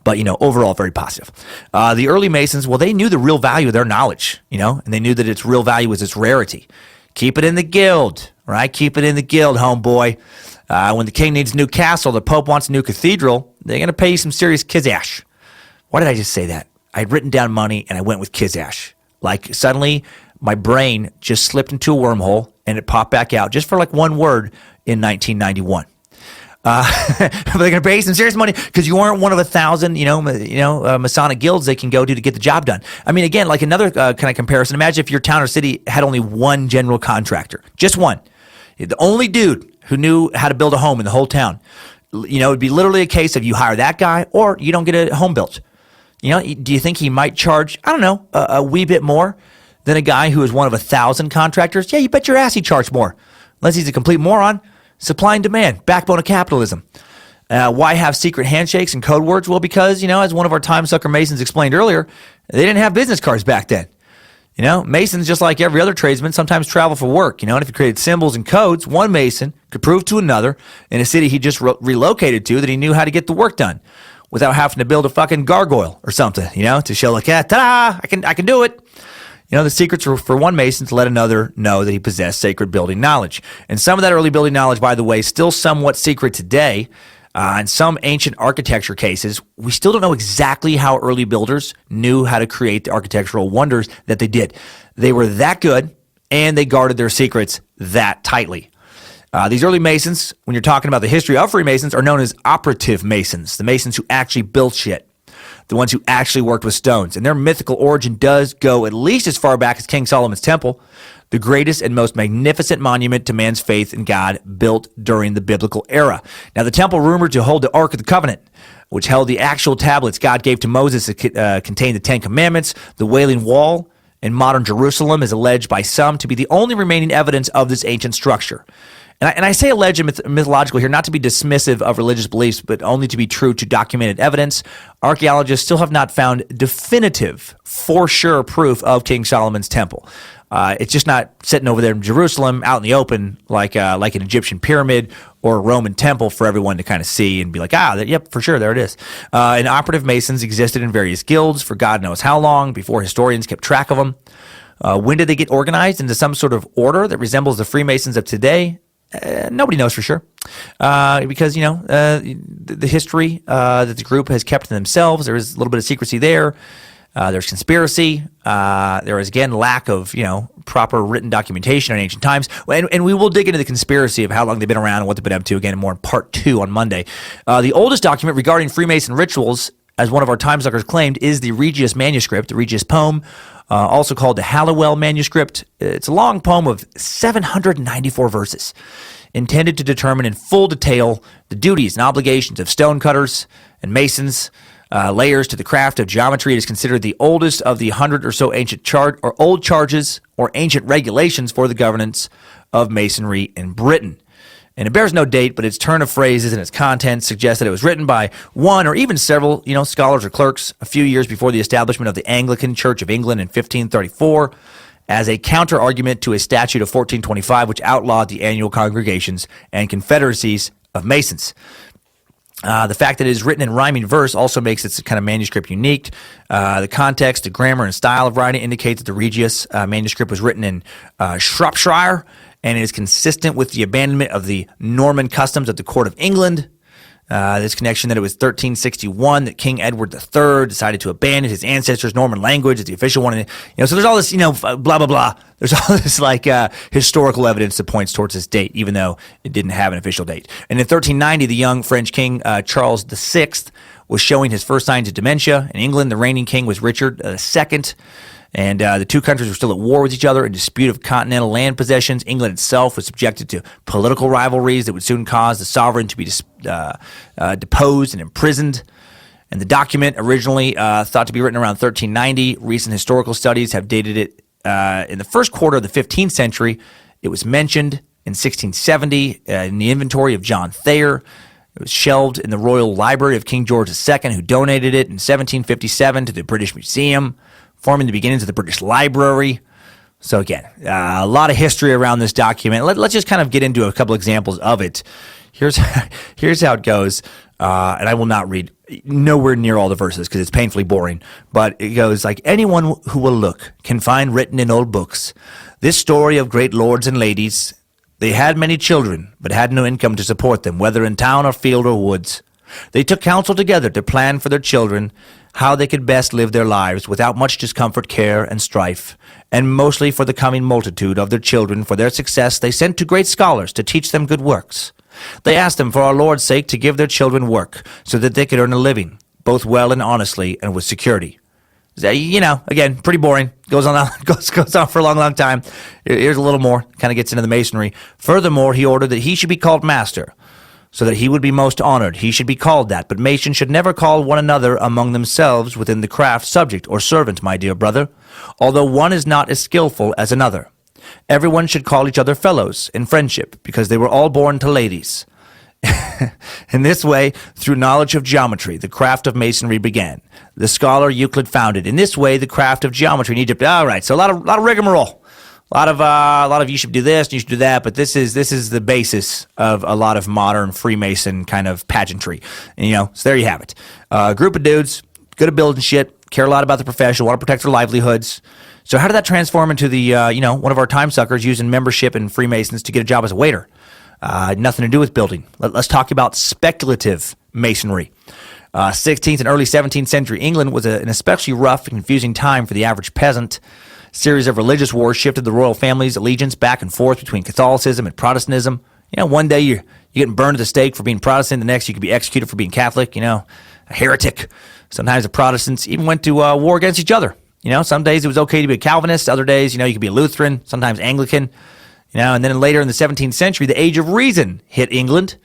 But, overall, very positive. The early Masons, well, they knew the real value of their knowledge, and they knew that its real value was its rarity. Keep it in the guild, right? Keep it in the guild, homeboy. When the king needs a new castle, the pope wants a new cathedral, they're going to pay you some serious kizash. Why did I just say that? I'd written down money, and I went with kizash. Like, suddenly, my brain just slipped into a wormhole, and it popped back out just for like one word in 1991. But they're going to pay you some serious money because you aren't one of 1,000, Masonic guilds they can go to get the job done. I mean, again, like another kind of comparison. Imagine if your town or city had only one general contractor, just one. The only dude who knew how to build a home in the whole town. It would be literally a case of you hire that guy or you don't get a home built. Do you think he might charge, I don't know, a wee bit more than a guy who is one of 1,000 contractors? Yeah, you bet your ass he charged more. Unless he's a complete moron. Supply and demand, backbone of capitalism. Why have secret handshakes and code words? Well, because, as one of our Timesucker Masons explained earlier, they didn't have business cards back then. Masons, just like every other tradesman, sometimes travel for work, and if he created symbols and codes, one Mason could prove to another in a city he just relocated to that he knew how to get the work done without having to build a fucking gargoyle or something, to show like, ta-da, I can do it. The secrets were for one Mason to let another know that he possessed sacred building knowledge. And some of that early building knowledge, by the way, is still somewhat secret today. In some ancient architecture cases, we still don't know exactly how early builders knew how to create the architectural wonders that they did. They were that good, and they guarded their secrets that tightly. These early Masons, when you're talking about the history of Freemasons, are known as operative Masons, the Masons who actually built shit, the ones who actually worked with stones. And their mythical origin does go at least as far back as King Solomon's Temple, the greatest and most magnificent monument to man's faith in God built during the biblical era. Now, the temple rumored to hold the Ark of the Covenant, which held the actual tablets God gave to Moses that contained the Ten Commandments. The Wailing Wall in modern Jerusalem is alleged by some to be the only remaining evidence of this ancient structure. And I say alleged and mythological here, not to be dismissive of religious beliefs, but only to be true to documented evidence. Archaeologists still have not found definitive, for sure proof of King Solomon's temple. It's just not sitting over there in Jerusalem out in the open like an Egyptian pyramid or a Roman temple for everyone to kind of see and be like, yep, for sure, there it is. And operative Masons existed in various guilds for God knows how long before historians kept track of them. When did they get organized into some sort of order that resembles the Freemasons of today? Nobody knows for sure because, the history that the group has kept to themselves, there is a little bit of secrecy there. There's conspiracy. There is, again, lack of, proper written documentation in ancient times. And we will dig into the conspiracy of how long they've been around and what they've been up to, again, more in part 2 on Monday. The oldest document regarding Freemason rituals, as one of our Timesuckers claimed, is the Regius manuscript, the Regius poem, also called the Halliwell manuscript. It's a long poem of 794 verses, intended to determine in full detail the duties and obligations of stonecutters and masons, layers to the craft of geometry. It is considered the oldest of the 100 or so ancient old charges or ancient regulations for the governance of masonry in Britain. And it bears no date, but its turn of phrases and its content suggests that it was written by one or even several, scholars or clerks a few years before the establishment of the Anglican Church of England in 1534 as a counter-argument to a statute of 1425 which outlawed the annual congregations and confederacies of Masons. The fact that it is written in rhyming verse also makes its kind of manuscript unique. The context, the grammar, and style of writing indicates that the Regius manuscript was written in Shropshire, and it is consistent with the abandonment of the Norman customs of the court of England. This connection that it was 1361 that King Edward III decided to abandon his ancestors' Norman language as the official one. So there's all this, blah, blah, blah. There's all this historical evidence that points towards this date, even though it didn't have an official date. And in 1390, the young French king Charles VI was showing his first signs of dementia. In England, the reigning king was Richard II. And the two countries were still at war with each other in dispute of continental land possessions. England itself was subjected to political rivalries that would soon cause the sovereign to be deposed and imprisoned. And the document, originally thought to be written around 1390, recent historical studies have dated it in the first quarter of the 15th century. It was mentioned in 1670 in the inventory of John Thayer. It was shelved in the Royal Library of King George II, who donated it in 1757 to the British Museum, forming the beginnings of the British Library. So again, a lot of history around this document. Let's just kind of get into a couple examples of it. Here's how it goes, and I will not read nowhere near all the verses because it's painfully boring, but it goes like, anyone who will look can find written in old books this story of great lords and ladies. They had many children, but had no income to support them, whether in town or field or woods. They took counsel together to plan for their children how they could best live their lives without much discomfort, care, and strife. And mostly for the coming multitude of their children, for their success, they sent to great scholars to teach them good works. They asked them for our Lord's sake to give their children work, so that they could earn a living, both well and honestly, and with security. Again, pretty boring. Goes on for a long, long time. Here's a little more. Kind of gets into the masonry. Furthermore, he ordered that he should be called master, so that he would be most honored. He should be called that, but masons should never call one another among themselves within the craft subject or servant, my dear brother, although one is not as skillful as another. Everyone should call each other fellows in friendship, because they were all born to ladies. In this way, through knowledge of geometry, the craft of masonry began. The scholar Euclid founded. In this way, the craft of geometry in Egypt. All right, so a lot of rigmarole, a lot of you should do this, you should do that. But this is the basis of a lot of modern Freemason kind of pageantry. And, so there you have it. A group of dudes, good at building shit, care a lot about the profession, want to protect their livelihoods. So how did that transform into the one of our time suckers using membership in Freemasons to get a job as a waiter? Nothing to do with building. Let's talk about speculative masonry. 16th and early 17th century England was an especially rough and confusing time for the average peasant. A series of religious wars shifted the royal family's allegiance back and forth between Catholicism and Protestantism. One day you're getting burned at the stake for being Protestant. The next you could be executed for being Catholic, a heretic. Sometimes the Protestants even went to war against each other. Some days it was okay to be a Calvinist. Other days, you could be a Lutheran, sometimes Anglican. And then later in the 17th century, the Age of Reason hit England.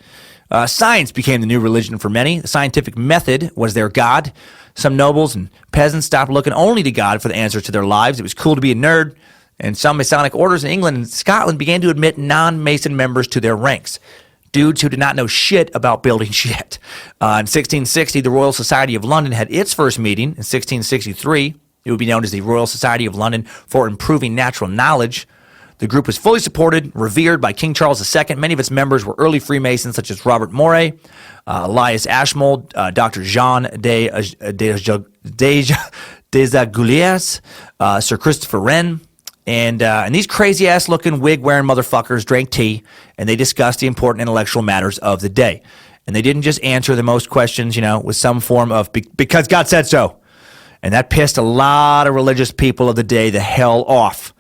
Science became the new religion for many. The scientific method was their god. Some nobles and peasants stopped looking only to God for the answers to their lives. It was cool to be a nerd. And some Masonic orders in England and Scotland began to admit non-Mason members to their ranks. Dudes who did not know shit about building shit. In 1660, the Royal Society of London had its first meeting. In 1663, it would be known as the Royal Society of London for Improving Natural Knowledge. The group was fully supported, revered by King Charles II. Many of its members were early Freemasons, such as Robert Moray, Elias Ashmold, Dr. Jean Desagouliers, Sir Christopher Wren. And these crazy-ass looking wig-wearing motherfuckers drank tea, and they discussed the important intellectual matters of the day. And they didn't just answer the most questions, with some form of, because God said so. And that pissed a lot of religious people of the day the hell off.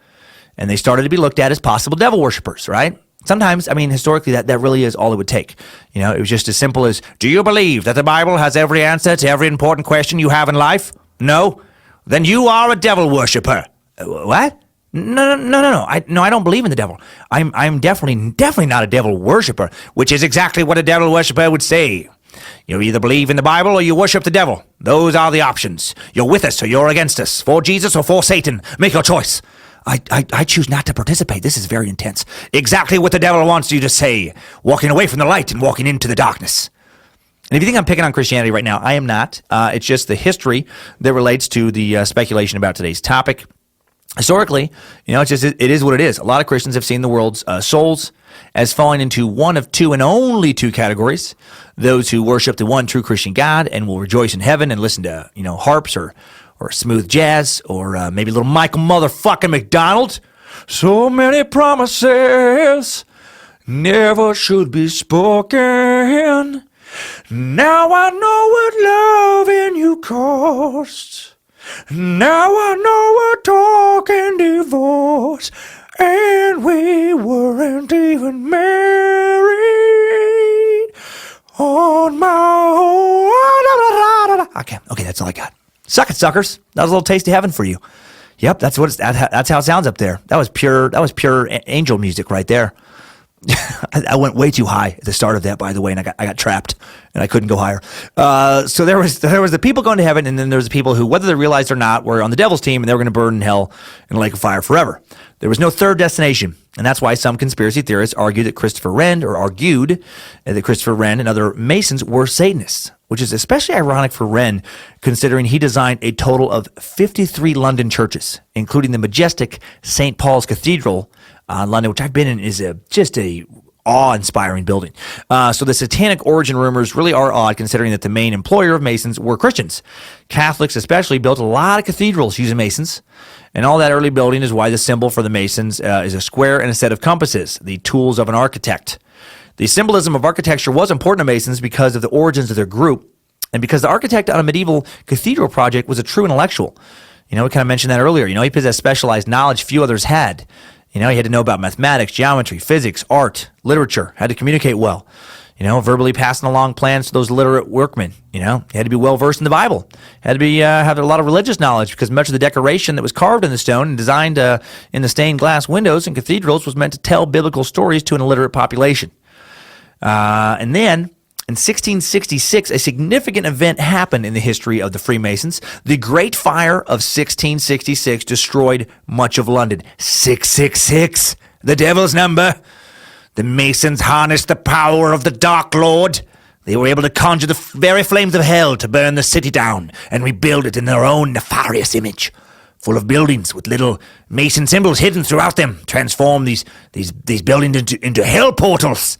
And they started to be looked at as possible devil worshippers, right? Sometimes, historically, that really is all it would take. It was just as simple as, do you believe that the Bible has every answer to every important question you have in life? No? Then you are a devil worshipper. What? No. I don't believe in the devil. I'm definitely not a devil worshipper, which is exactly what a devil worshipper would say. You either believe in the Bible or you worship the devil. Those are the options. You're with us or you're against us. For Jesus or for Satan. Make your choice. I choose not to participate. This is very intense. Exactly what the devil wants you to say. Walking away from the light and walking into the darkness. And if you think I'm picking on Christianity right now, I am not. It's just the history that relates to the speculation about today's topic. Historically, it is what it is. A lot of Christians have seen the world's souls as falling into one of two and only two categories. Those who worship the one true Christian God and will rejoice in heaven and listen to, harps or smooth jazz, or maybe a little Michael motherfucking McDonald. So many promises never should be spoken. Now I know what loving you costs. Now I know what talking divorce. And we weren't even married on my own. Okay, that's all I got. Suck it, suckers. That was a little taste of heaven for you. Yep, that's how it sounds up there. That was pure angel music right there. I went way too high at the start of that, by the way, and I got trapped, and I couldn't go higher. So there was the people going to heaven, and then there was the people who, whether they realized or not, were on the devil's team, and they were going to burn in hell in a lake of fire forever. There was no third destination, and that's why some conspiracy theorists argued that Christopher Wren and other Masons were Satanists, which is especially ironic for Wren, considering he designed a total of 53 London churches, including the majestic St. Paul's Cathedral in London, which I've been in, is just a awe-inspiring building. So the satanic origin rumors really are odd, considering that the main employer of Masons were Christians. Catholics especially built a lot of cathedrals using Masons, and all that early building is why the symbol for the Masons is a square and a set of compasses, the tools of an architect. The symbolism of architecture was important to Masons because of the origins of their group, and because the architect on a medieval cathedral project was a true intellectual. We kind of mentioned that earlier. He possessed specialized knowledge few others had. He had to know about mathematics, geometry, physics, art, literature, had to communicate well, verbally passing along plans to those literate workmen. He had to be well-versed in the Bible, had to be have a lot of religious knowledge, because much of the decoration that was carved in the stone and designed in the stained glass windows in cathedrals was meant to tell biblical stories to an illiterate population. And then, in 1666, a significant event happened in the history of the Freemasons. The Great Fire of 1666 destroyed much of London. 666, the devil's number. The Masons harnessed the power of the Dark Lord. They were able to conjure the very flames of hell to burn the city down and rebuild it in their own nefarious image, full of buildings with little Mason symbols hidden throughout them, transform these buildings into hell portals.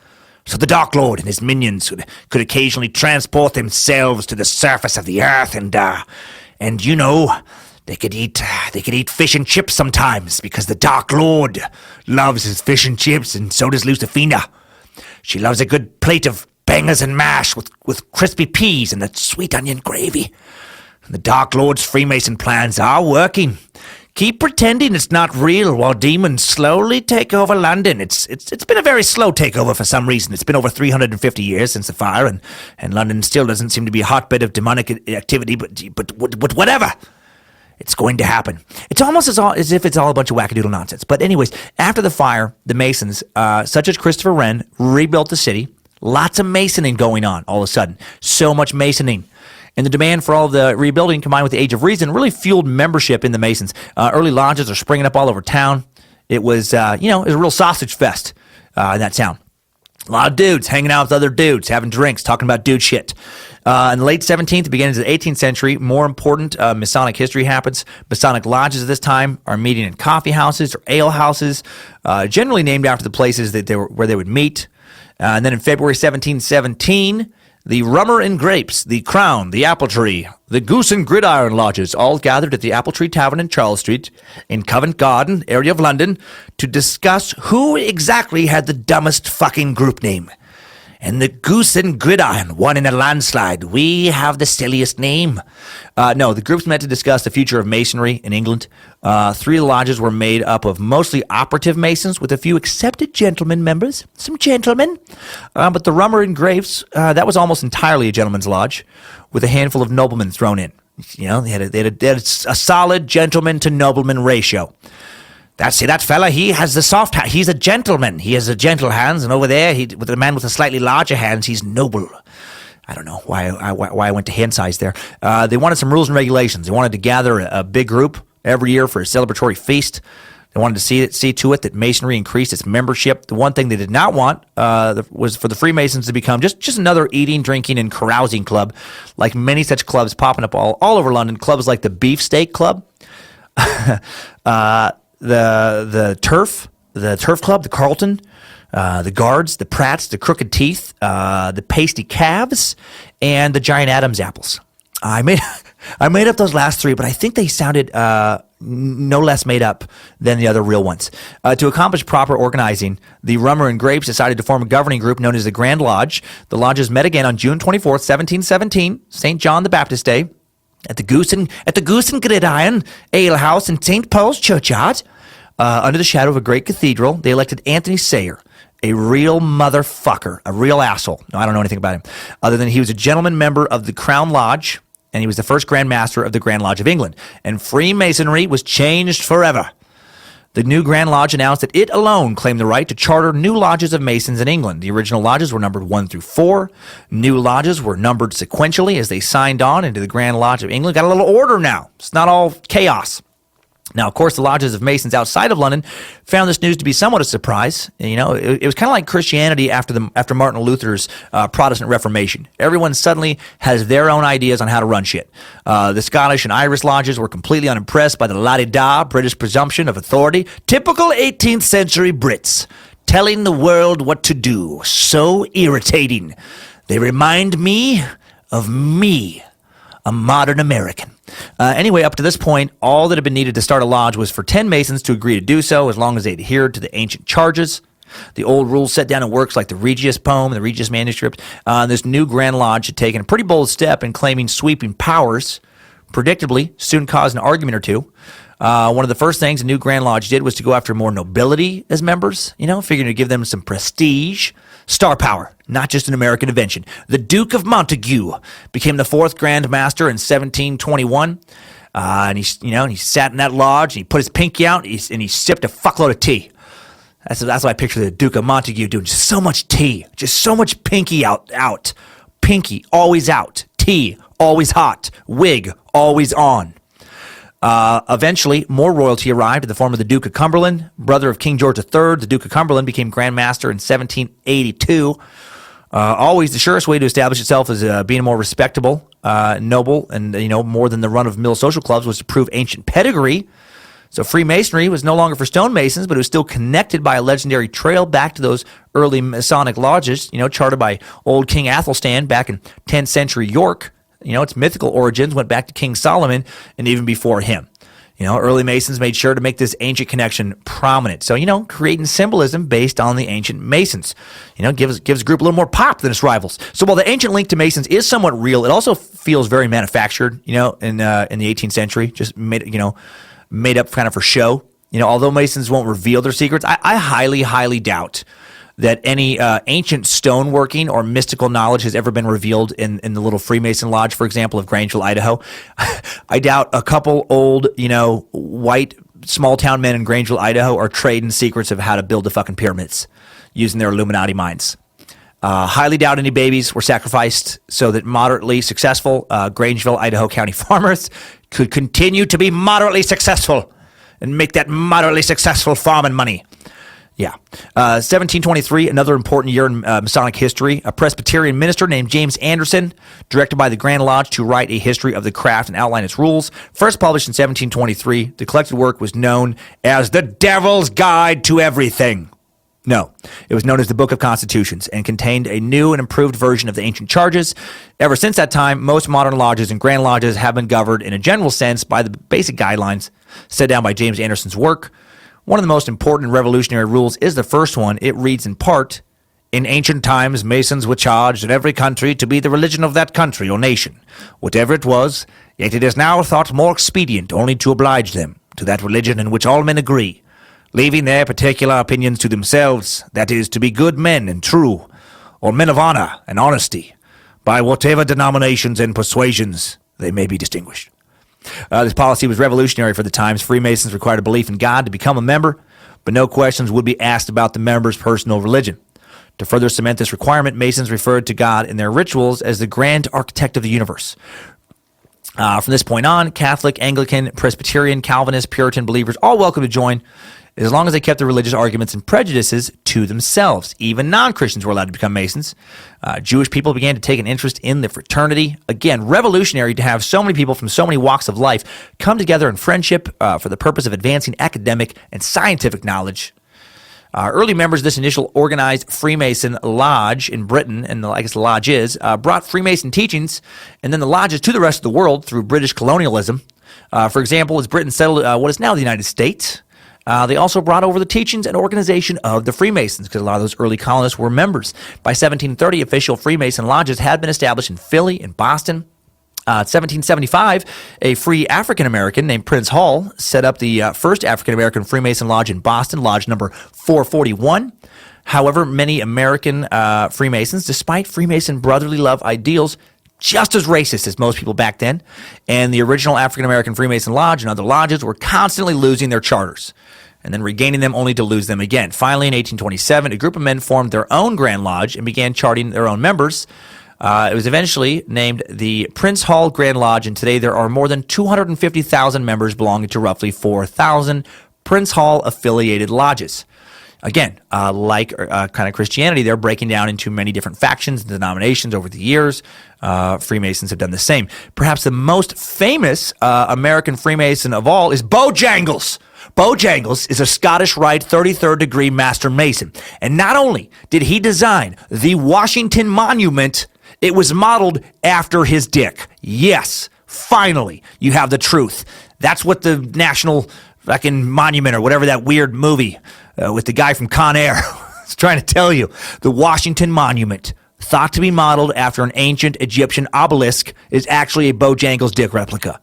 So the Dark Lord and his minions could occasionally transport themselves to the surface of the earth, and you know, they could eat fish and chips sometimes, because the Dark Lord loves his fish and chips, and so does Lucifina. She loves a good plate of bangers and mash with crispy peas and that sweet onion gravy. And the Dark Lord's Freemason plans are working. Keep pretending it's not real while demons slowly take over London. It's been a very slow takeover for some reason. It's been over 350 years since the fire, and London still doesn't seem to be a hotbed of demonic activity, but whatever. It's going to happen. It's almost as if it's all a bunch of wackadoodle nonsense. But anyways, after the fire, the Masons, such as Christopher Wren, rebuilt the city. Lots of masoning going on all of a sudden. So much masoning. And the demand for all of the rebuilding, combined with the Age of Reason, really fueled membership in the Masons. Early lodges are springing up all over town. It was, it was a real sausage fest in that town. A lot of dudes hanging out with other dudes, having drinks, talking about dude shit. In the late 17th, beginnings of the 18th century, more important Masonic history happens. Masonic lodges at this time are meeting in coffee houses or ale houses, generally named after the places where they would meet. And then in February 1717, the Rummer and Grapes, the Crown, the Apple Tree, the Goose and Gridiron Lodges all gathered at the Apple Tree Tavern in Charles Street in Covent Garden area of London to discuss who exactly had the dumbest fucking group name. And the Goose and Gridiron won in a landslide. We have the silliest name. No, the groups met to discuss the future of Masonry in England. 3 lodges were made up of mostly operative Masons with a few accepted gentleman members. Some gentlemen. But the Rummer and Grapes, that was almost entirely a gentleman's lodge with a handful of noblemen thrown in. You know, they had a solid gentleman to nobleman ratio. That fella, he has the soft hand. He's a gentleman. He has a gentle hands, and over there, with the man with the slightly larger hands, he's noble. I don't know why I went to hand size there. They wanted some rules and regulations. They wanted to gather a big group every year for a celebratory feast. They wanted to see to it that Masonry increased its membership. The one thing they did not want was for the Freemasons to become just another eating, drinking, and carousing club, like many such clubs popping up all over London. Clubs like the Beefsteak Club, the Turf Club, the Carlton, the Guards, the Pratts, the Crooked Teeth, the Pasty Calves, and the Giant Adams apples. I made up those last 3, but I think they sounded no less made up than the other real ones. To accomplish proper organizing, the Rummer and Grapes decided to form a governing group known as the Grand Lodge. The lodges met again on June 24th, 1717, St. John the Baptist Day, at the Goose and Gridiron Ale House in St. Paul's Churchyard. Under the shadow of a great cathedral, they elected Anthony Sayer, a real motherfucker, a real asshole. No, I don't know anything about him, other than he was a gentleman member of the Crown Lodge, and he was the first Grand Master of the Grand Lodge of England. And Freemasonry was changed forever. The new Grand Lodge announced that it alone claimed the right to charter new lodges of Masons in England. The original lodges were numbered 1 through 4. New lodges were numbered sequentially as they signed on into the Grand Lodge of England. Got a little order now. It's not all chaos. Now, of course, the lodges of Masons outside of London found this news to be somewhat a surprise. You know, it was kind of like Christianity after Martin Luther's Protestant Reformation. Everyone suddenly has their own ideas on how to run shit. The Scottish and Irish lodges were completely unimpressed by the la-di-da British presumption of authority. Typical 18th century Brits, telling the world what to do. So irritating. They remind me of me, a modern American. Anyway, up to this point, all that had been needed to start a lodge was for 10 Masons to agree to do so, as long as they adhered to the ancient charges. The old rules set down in works like the Regius poem, the Regius manuscript. This new Grand Lodge had taken a pretty bold step in claiming sweeping powers. Predictably, soon caused an argument or two. One of the first things the new Grand Lodge did was to go after more nobility as members, figuring to give them some prestige. Star power, not just an American invention. The Duke of Montague became the 4th Grand Master in 1721. And he sat in that lodge, and he put his pinky out, and he sipped a fuckload of tea. That's what I picture the Duke of Montague doing. Just so much tea. Just so much pinky out. Pinky, always out. Tea, always hot. Wig, always on. Eventually, more royalty arrived in the form of the Duke of Cumberland, brother of King George III. The Duke of Cumberland became Grand Master in 1782. Always the surest way to establish itself as being more respectable, noble, and more than the run-of-mill social clubs was to prove ancient pedigree. So Freemasonry was no longer for stonemasons, but it was still connected by a legendary trail back to those early Masonic lodges, charted by old King Athelstan back in 10th century York. Its mythical origins went back to King Solomon and even before him. Early Masons made sure to make this ancient connection prominent. So, creating symbolism based on the ancient Masons, gives a group a little more pop than its rivals. So while the ancient link to Masons is somewhat real, it also feels very manufactured, in the 18th century, just made up kind of for show. Although Masons won't reveal their secrets, I highly, highly doubt that any ancient stoneworking or mystical knowledge has ever been revealed in the little Freemason lodge, for example, of Grangeville, Idaho. I doubt a couple old, white small town men in Grangeville, Idaho are trading secrets of how to build the fucking pyramids using their Illuminati minds. Highly doubt any babies were sacrificed so that moderately successful Grangeville, Idaho County farmers could continue to be moderately successful and make that moderately successful farming money. Yeah. 1723, another important year in Masonic history. A Presbyterian minister named James Anderson, directed by the Grand Lodge to write a history of the craft and outline its rules. First published in 1723, the collected work was known as The Devil's Guide to Everything. No, it was known as the Book of Constitutions and contained a new and improved version of the ancient charges. Ever since that time, most modern lodges and grand lodges have been governed in a general sense by the basic guidelines set down by James Anderson's work. One of the most important revolutionary rules is the first one. It reads in part, "In ancient times, Masons were charged in every country to be the religion of that country or nation, whatever it was, yet it is now thought more expedient only to oblige them to that religion in which all men agree, leaving their particular opinions to themselves, that is, to be good men and true, or men of honor and honesty, by whatever denominations and persuasions they may be distinguished." This policy was revolutionary for the times. Freemasons required a belief in God to become a member, but no questions would be asked about the member's personal religion. To further cement this requirement, Masons referred to God in their rituals as the grand architect of the universe. From this point on, Catholic, Anglican, Presbyterian, Calvinist, Puritan believers all welcome to join, as long as they kept their religious arguments and prejudices to themselves. Even non-Christians were allowed to become Masons. Jewish people began to take an interest in the fraternity. Again, revolutionary to have so many people from so many walks of life come together in friendship for the purpose of advancing academic and scientific knowledge. Early members of this initial organized Freemason lodge in Britain, and I guess the lodge is, brought Freemason teachings and then the lodges to the rest of the world through British colonialism. For example, as Britain settled what is now the United States, they also brought over the teachings and organization of the Freemasons, because a lot of those early colonists were members. By 1730, official Freemason lodges had been established in Philly and Boston. 1775, a free African-American named Prince Hall set up the first African-American Freemason lodge in Boston, lodge number 441. However, many American Freemasons, despite Freemason brotherly love ideals, just as racist as most people back then, and the original African-American Freemason Lodge and other lodges were constantly losing their charters and then regaining them only to lose them again. Finally, in 1827, a group of men formed their own Grand Lodge and began charting their own members. It was eventually named the Prince Hall Grand Lodge, and today there are more than 250,000 members belonging to roughly 4,000 Prince Hall-affiliated lodges. Again, like kind of Christianity, they're breaking down into many different factions and denominations over the years. Freemasons have done the same. Perhaps the most famous American Freemason of all is Bojangles. Bojangles is a Scottish Rite 33rd degree Master Mason. And not only did he design the Washington Monument, it was modeled after his dick. Yes, finally, you have the truth. That's what the National fucking Monument or whatever that weird movie with the guy from Con Air is trying to tell you. The Washington Monument, thought to be modeled after an ancient Egyptian obelisk, is actually a Bojangles dick replica.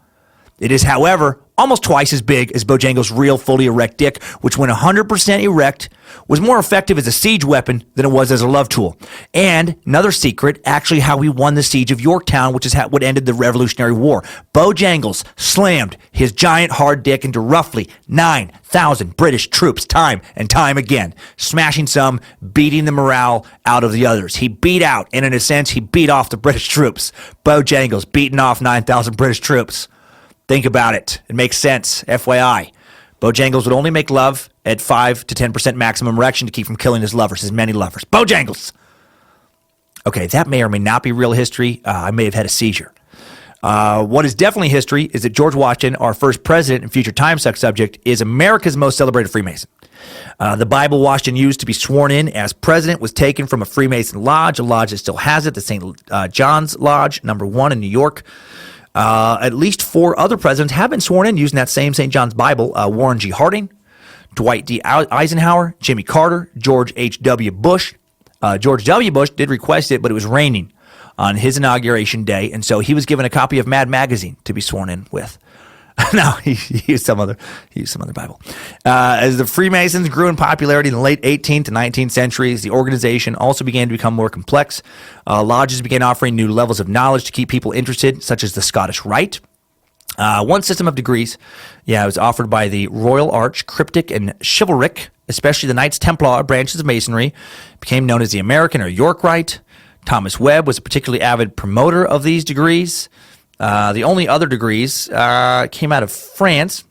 It is, however, almost twice as big as Bojangles' real fully erect dick, which when 100% erect was more effective as a siege weapon than it was as a love tool. And another secret, actually how he won the siege of Yorktown, which is what ended the Revolutionary War. Bojangles slammed his giant hard dick into roughly 9,000 British troops time and time again, smashing some, beating the morale out of the others. He beat out, and in a sense, he beat off the British troops. Bojangles beating off 9,000 British troops. Think about it. It makes sense. FYI. Bojangles would only make love at 5 to 10% maximum erection to keep from killing his lovers, his many lovers. Bojangles! Okay, that may or may not be real history. I may have had a seizure. What is definitely history is that George Washington, our first president and future Timesuck subject, is America's most celebrated Freemason. The Bible Washington used to be sworn in as president was taken from a Freemason lodge, a lodge that still has it, the St. John's Lodge, number 1 in New York. At least 4 other presidents have been sworn in using that same St. John's Bible. Warren G. Harding, Dwight D. Eisenhower, Jimmy Carter, George H.W. Bush. George W. Bush did request it, but it was raining on his inauguration day, and so he was given a copy of Mad Magazine to be sworn in with. No, he used some other Bible. As the Freemasons grew in popularity in the late 18th to 19th centuries, the organization also began to become more complex. Lodges began offering new levels of knowledge to keep people interested, such as the Scottish Rite. One system of degrees, it was offered by the Royal Arch, Cryptic, and Chivalric, especially the Knights Templar branches of Masonry, became known as the American or York Rite. Thomas Webb was a particularly avid promoter of these degrees. The only other degrees came out of France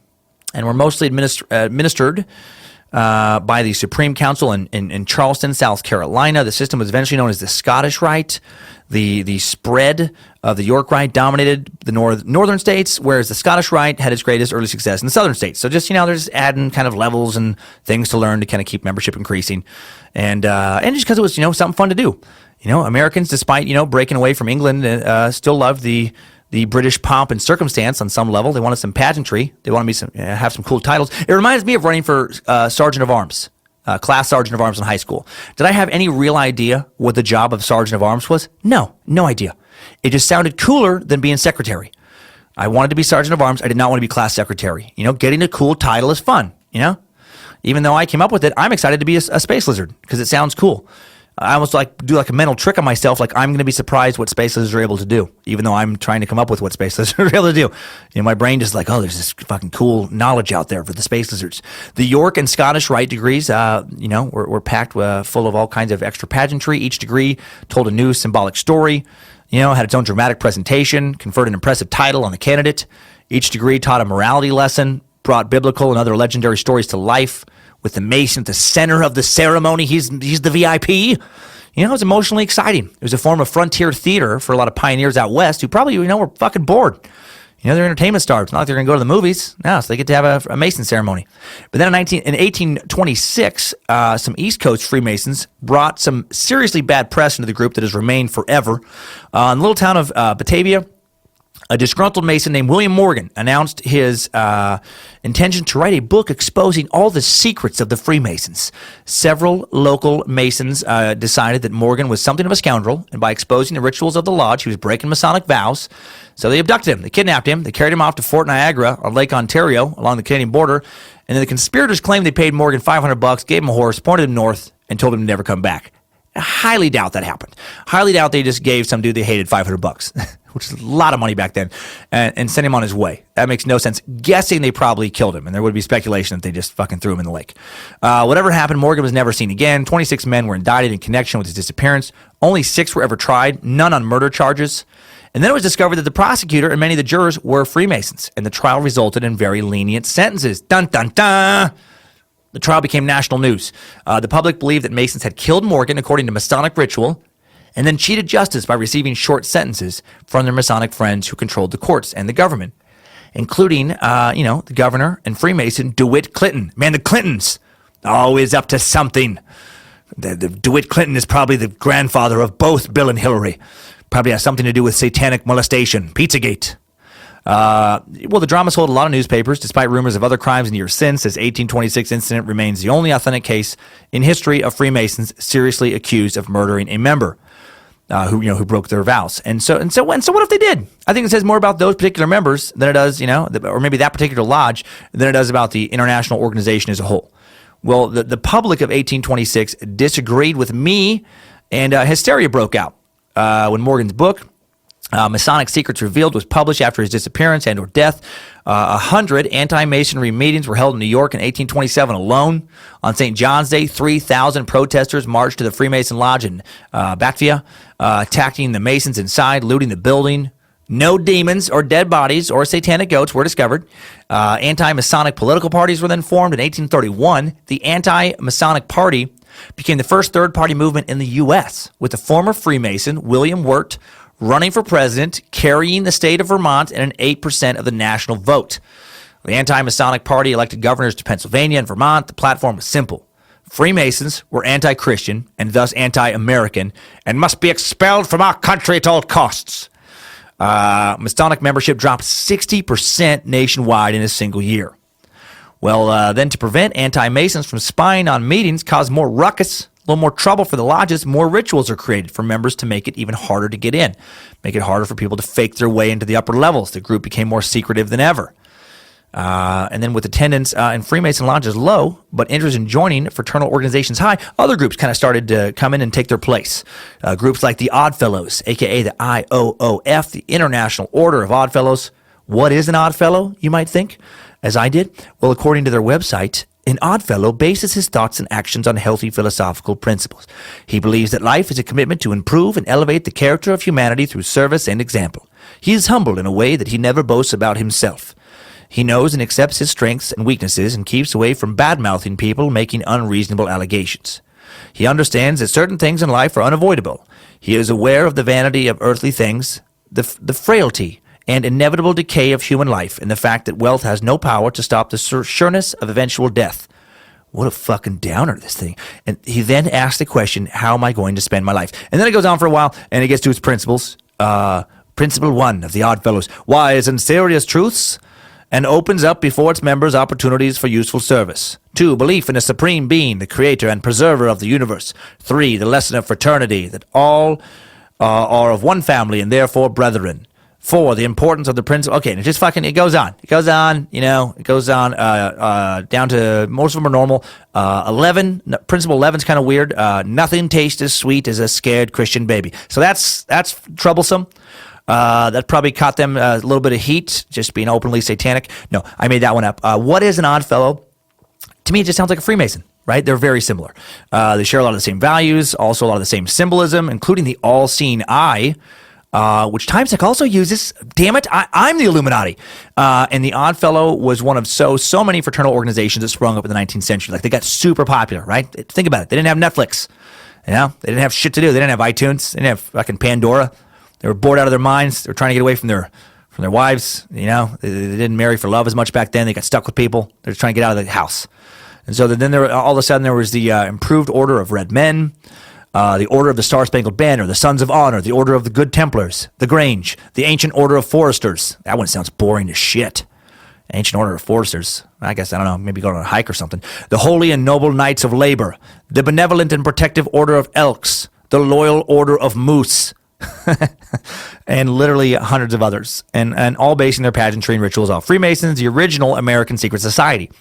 and were mostly administered by the Supreme Council in Charleston, South Carolina. The system was eventually known as the Scottish Rite. The spread of the York Rite dominated the northern states, whereas the Scottish Rite had its greatest early success in the southern states. So just, they're just adding kind of levels and things to learn to kind of keep membership increasing. And just because it was, something fun to do. Americans, despite, breaking away from England, still loved the British pomp and circumstance on some level. They wanted some pageantry. They wanted me to have some cool titles. It reminds me of running for Sergeant of Arms, class Sergeant of Arms in high school. Did I have any real idea what the job of Sergeant of Arms was? No idea. It just sounded cooler than being secretary. I wanted to be Sergeant of Arms. I did not want to be class secretary. Getting a cool title is fun, Even though I came up with it, I'm excited to be a space lizard because it sounds cool. I almost do a mental trick on myself, like I'm going to be surprised what space lizards are able to do, even though I'm trying to come up with what space lizards are able to do. My brain just there's this fucking cool knowledge out there for the space lizards. The York and Scottish Rite degrees, were packed full of all kinds of extra pageantry. Each degree told a new symbolic story, had its own dramatic presentation, conferred an impressive title on the candidate. Each degree taught a morality lesson, brought biblical and other legendary stories to life. With the Mason at the center of the ceremony, he's the VIP. It was emotionally exciting. It was a form of frontier theater for a lot of pioneers out west who probably, were fucking bored. They're entertainment stars. It's not like they're going to go to the movies. No, so they get to have a Mason ceremony. But then in 1826, some East Coast Freemasons brought some seriously bad press into the group that has remained forever. In the little town of Batavia, a disgruntled Mason named William Morgan announced his intention to write a book exposing all the secrets of the Freemasons. Several local Masons decided that Morgan was something of a scoundrel, and by exposing the rituals of the lodge, he was breaking Masonic vows. So they abducted him, they kidnapped him, they carried him off to Fort Niagara on Lake Ontario along the Canadian border, and then the conspirators claimed they paid Morgan $500, gave him a horse, pointed him north, and told him to never come back. I highly doubt that happened. Highly doubt they just gave some dude they hated $500, which is a lot of money back then, and sent him on his way. That makes no sense. Guessing they probably killed him, and there would be speculation that they just fucking threw him in the lake. Whatever happened, Morgan was never seen again. 26 men were indicted in connection with his disappearance. Only 6 were ever tried, none on murder charges. And then it was discovered that the prosecutor and many of the jurors were Freemasons, and the trial resulted in very lenient sentences. Dun, dun, dun! The trial became national news. The public believed that Masons had killed Morgan according to Masonic ritual and then cheated justice by receiving short sentences from their Masonic friends who controlled the courts and the government, including, the governor and Freemason DeWitt Clinton. Man, the Clintons, always up to something. The DeWitt Clinton is probably the grandfather of both Bill and Hillary. Probably has something to do with satanic molestation. Pizzagate. The drama sold a lot of newspapers, despite rumors of other crimes in years since. This 1826 incident remains the only authentic case in history of Freemasons seriously accused of murdering a member who broke their vows. And so what if they did? I think it says more about those particular members than it does, or maybe that particular lodge than it does about the international organization as a whole. Well, the public of 1826 disagreed with me, and hysteria broke out when Morgan's book, Masonic Secrets Revealed, was published after his disappearance and or death. 100 anti-Masonry meetings were held in New York in 1827 alone. On St. John's Day, 3,000 protesters marched to the Freemason Lodge in Batavia, attacking the Masons inside, looting the building. No demons or dead bodies or satanic goats were discovered. Anti-Masonic political parties were then formed in 1831. The Anti-Masonic Party became the first third-party movement in the U.S., with the former Freemason, William Wirt, running for president, carrying the state of Vermont and an 8% of the national vote. The Anti-Masonic Party elected governors to Pennsylvania and Vermont. The platform was simple. Freemasons were anti-Christian and thus anti-American and must be expelled from our country at all costs. Masonic membership dropped 60% nationwide in a single year. Well, then to prevent anti-Masons from spying on meetings caused more ruckus, a little more trouble for the lodges, more rituals are created for members to make it even harder to get in, make it harder for people to fake their way into the upper levels. The group became more secretive than ever. And then with attendance in Freemason lodges low, but interest in joining fraternal organizations high, other groups kind of started to come in and take their place. Groups like the Oddfellows, a.k.a. the IOOF, the International Order of Oddfellows. What is an Oddfellow, you might think, as I did? Well, according to their website, an Oddfellow bases his thoughts and actions on healthy philosophical principles. He believes that life is a commitment to improve and elevate the character of humanity through service and example. He is humble in a way that he never boasts about himself. He knows and accepts his strengths and weaknesses and keeps away from bad-mouthing people making unreasonable allegations. He understands that certain things in life are unavoidable. He is aware of the vanity of earthly things, the frailty and inevitable decay of human life, and the fact that wealth has no power to stop the sureness of eventual death. What a fucking downer, this thing. And he then asks the question, how am I going to spend my life? And then it goes on for a while, and it gets to its principles. Principle 1 of the Oddfellows, wise and serious truths, and opens up before its members opportunities for useful service. 2, belief in a supreme being, the creator and preserver of the universe. 3, the lesson of fraternity, that all are of one family and therefore brethren. 4, the importance of the principle. Okay, and it just fucking, it goes on. It goes on, down to, most of them are normal. 11, principle 11 is kind of weird. Nothing tastes as sweet as a scared Christian baby. So that's troublesome. That probably caught them a little bit of heat, just being openly satanic. No, I made that one up. What is an Oddfellow? To me, it just sounds like a Freemason, right? They're very similar. They share a lot of the same values, also a lot of the same symbolism, including the all-seeing eye, which Timesuck also uses. Damn it, I'm the Illuminati. And the Oddfellow was one of so many fraternal organizations that sprung up in the 19th century. Like, they got super popular, right? Think about it. They didn't have Netflix. They didn't have shit to do. They didn't have iTunes. They didn't have fucking Pandora. They were bored out of their minds. They were trying to get away from their wives. They didn't marry for love as much back then. They got stuck with people. They were trying to get out of the house. And so then all of a sudden there was the Improved Order of Red Men, the Order of the Star-Spangled Banner, the Sons of Honor, the Order of the Good Templars, the Grange, the Ancient Order of Foresters. That one sounds boring as shit. Ancient Order of Foresters. I guess, I don't know, maybe going on a hike or something. The Holy and Noble Knights of Labor, the Benevolent and Protective Order of Elks, the Loyal Order of Moose, and literally hundreds of others, and all basing their pageantry and rituals off Freemasons, the original American secret society.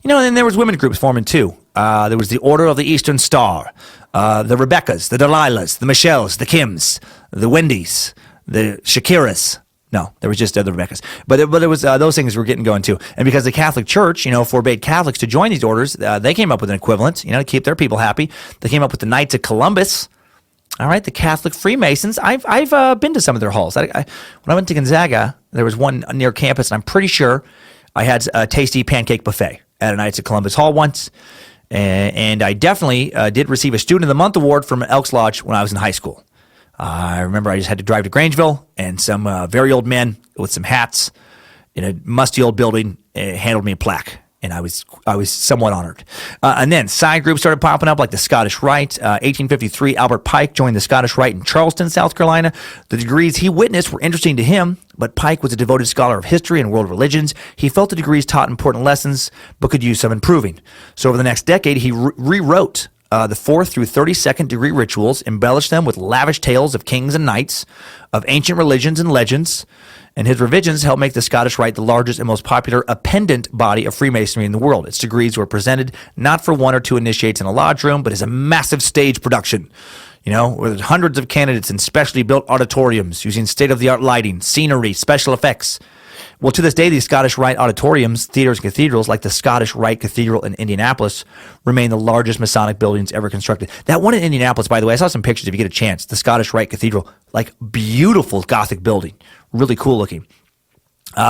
And then there was women groups forming too. There was the Order of the Eastern Star, the Rebeccas, the Delilahs, the Michelles, the Kims, the Wendy's, the Shakiras. No, there was just other Rebeccas. But there was those things were getting going too. And because the Catholic Church, forbade Catholics to join these orders, they came up with an equivalent, to keep their people happy. They came up with the Knights of Columbus. All right, the Catholic Freemasons. I've been to some of their halls. When I went to Gonzaga, there was one near campus, and I'm pretty sure I had a tasty pancake buffet at a Knights of Columbus hall once. And I definitely did receive a Student of the Month award from Elks Lodge when I was in high school. I remember I just had to drive to Grangeville, and some very old men with some hats in a musty old building handed me a plaque. And I was somewhat honored. And then side groups started popping up, like the Scottish Rite. 1853, Albert Pike joined the Scottish Rite in Charleston, South Carolina. The degrees he witnessed were interesting to him, but Pike was a devoted scholar of history and world religions. He felt the degrees taught important lessons, but could use some improving. So over the next decade, he rewrote the 4th through 32nd degree rituals, embellished them with lavish tales of kings and knights, of ancient religions and legends, and his revisions helped make the Scottish Rite the largest and most popular appendant body of Freemasonry in the world. Its degrees were presented not for 1 or 2 initiates in a lodge room, but as a massive stage production, with hundreds of candidates in specially built auditoriums using state-of-the-art lighting, scenery, special effects. Well, to this day, these Scottish Rite auditoriums, theaters, and cathedrals, like the Scottish Rite Cathedral in Indianapolis, remain the largest Masonic buildings ever constructed. That one in Indianapolis, by the way, I saw some pictures if you get a chance. The Scottish Rite Cathedral, like beautiful Gothic building, really cool looking.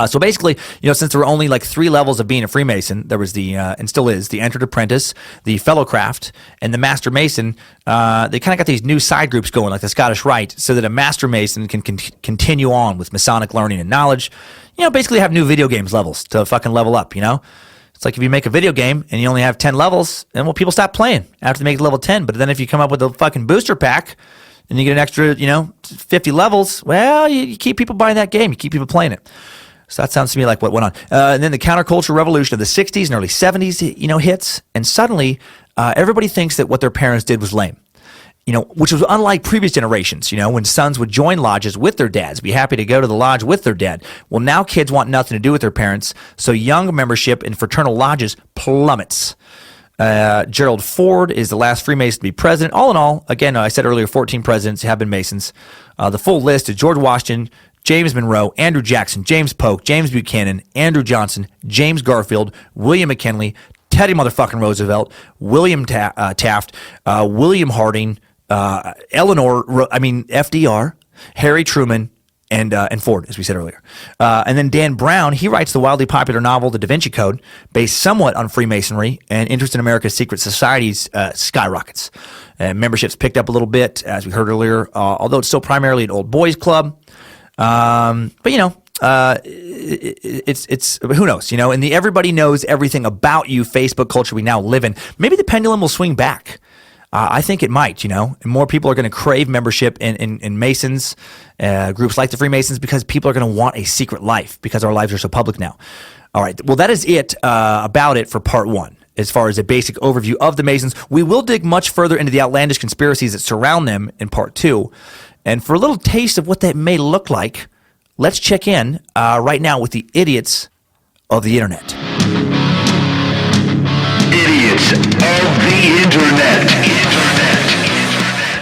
So basically, since there were only like 3 levels of being a Freemason, there was the, and still is, the entered apprentice, the fellow craft, and the master mason. They kind of got these new side groups going, like the Scottish Rite, so that a master mason can continue on with Masonic learning and knowledge. Basically have new video games levels to fucking level up, It's like if you make a video game and you only have 10 levels, then people stop playing after they make it level 10. But then if you come up with a fucking booster pack and you get an extra, 50 levels, well, you keep people buying that game. You keep people playing it. So that sounds to me like what went on. And then the counterculture revolution of the 60s and early 70s, hits. And suddenly, everybody thinks that what their parents did was lame. Which was unlike previous generations, when sons would join lodges with their dads, be happy to go to the lodge with their dad. Well, now kids want nothing to do with their parents, so young membership in fraternal lodges plummets. Gerald Ford is the last Freemason to be president. All in all, again, I said earlier, 14 presidents have been Masons. The full list is George Washington, James Monroe, Andrew Jackson, James Polk, James Buchanan, Andrew Johnson, James Garfield, William McKinley, Teddy motherfucking Roosevelt, William Taft, William Harding, FDR, Harry Truman, and Ford, as we said earlier. And then Dan Brown, he writes the wildly popular novel The Da Vinci Code, based somewhat on Freemasonry, and interest in America's secret societies skyrockets. Membership's picked up a little bit, as we heard earlier, although it's still primarily an old boys club. It's who knows, in the everybody knows everything about you Facebook culture we now live in, maybe the pendulum will swing back. I think it might, and more people are going to crave membership in Masons, groups like the Freemasons, because people are going to want a secret life because our lives are so public now. All right. Well, that is it about it for part 1. As far as a basic overview of the Masons, we will dig much further into the outlandish conspiracies that surround them in part 2. And for a little taste of what that may look like, let's check in right now with the idiots of the internet. Idiots of the internet.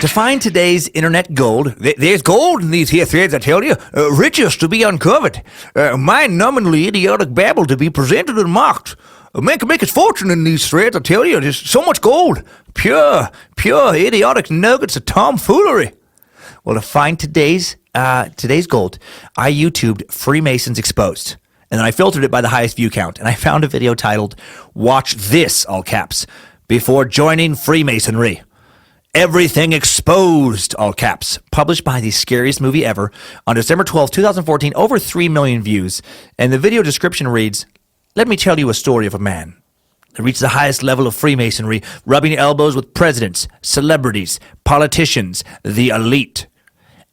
To find today's internet gold, there's gold in these here threads, I tell you. Riches to be uncovered. Mind-numbingly idiotic babble to be presented and mocked. Man can make his fortune in these threads, I tell you. There's so much gold. Pure, idiotic nuggets of tomfoolery. Well, to find today's gold, I YouTubed Freemasons Exposed. And then I filtered it by the highest view count. And I found a video titled, Watch This, all caps, before joining Freemasonry. Everything Exposed, all caps, published by the scariest movie ever on December 12, 2014, over 3 million views. And the video description reads, let me tell you a story of a man that reached the highest level of Freemasonry, rubbing elbows with presidents, celebrities, politicians, the elite,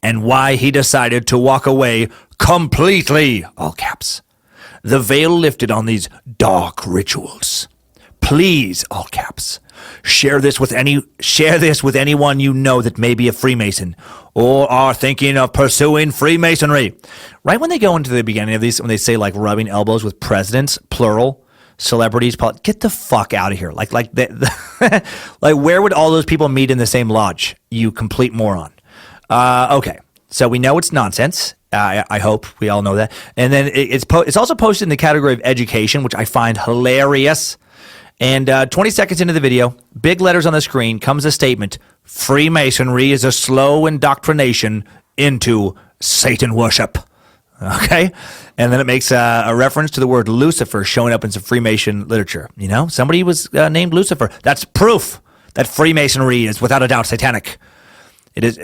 and why he decided to walk away completely, all caps. The veil lifted on these dark rituals. Please, all caps, share this with anyone you know that may be a Freemason or are thinking of pursuing Freemasonry. Right when they go into the beginning of these, when they say like rubbing elbows with presidents, plural, celebrities, get the fuck out of here. Like where would all those people meet in the same lodge? You complete moron. Okay, so we know it's nonsense. I hope we all know that. And then it's also posted in the category of education, which I find hilarious. And 20 seconds into the video, big letters on the screen, comes a statement, Freemasonry is a slow indoctrination into Satan worship. Okay? And then it makes a reference to the word Lucifer showing up in some Freemason literature. Somebody was named Lucifer. That's proof that Freemasonry is without a doubt satanic. It is.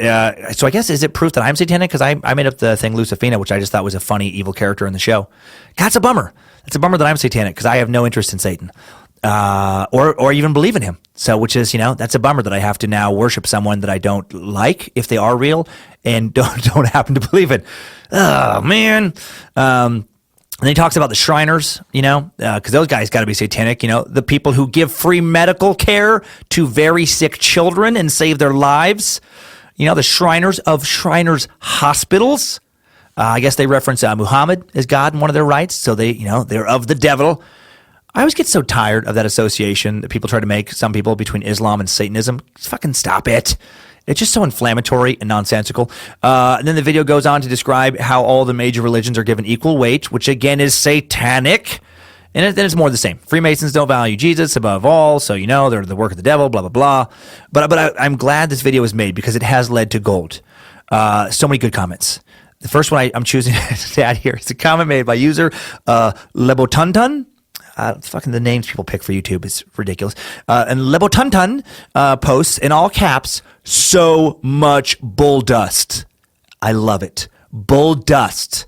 So I guess, is it proof that I'm satanic? Because I made up the thing Lucifina, which I just thought was a funny, evil character in the show. God, it's a bummer. It's a bummer that I'm satanic because I have no interest in Satan. Or even believe in him. So, which is, that's a bummer that I have to now worship someone that I don't like if they are real and don't happen to believe it. Oh, man. And then he talks about the Shriners, because those guys got to be satanic, the people who give free medical care to very sick children and save their lives. The Shriners of Shriners hospitals. I guess they reference Muhammad as God in one of their rites. So they're of the devil. I always get so tired of that association that people try to make, some people, between Islam and Satanism. Just fucking stop it. It's just so inflammatory and nonsensical. And then the video goes on to describe how all the major religions are given equal weight, which again is satanic. And then it's more of the same. Freemasons don't value Jesus above all, so they're the work of the devil, blah, blah, blah. But I'm glad this video was made because it has led to gold. So many good comments. The first one I'm choosing to add here is a comment made by user Lebotuntun. Fucking the names people pick for YouTube is ridiculous. And Lebotuntun posts in all caps, "So much bull dust." I love it. Bull dust.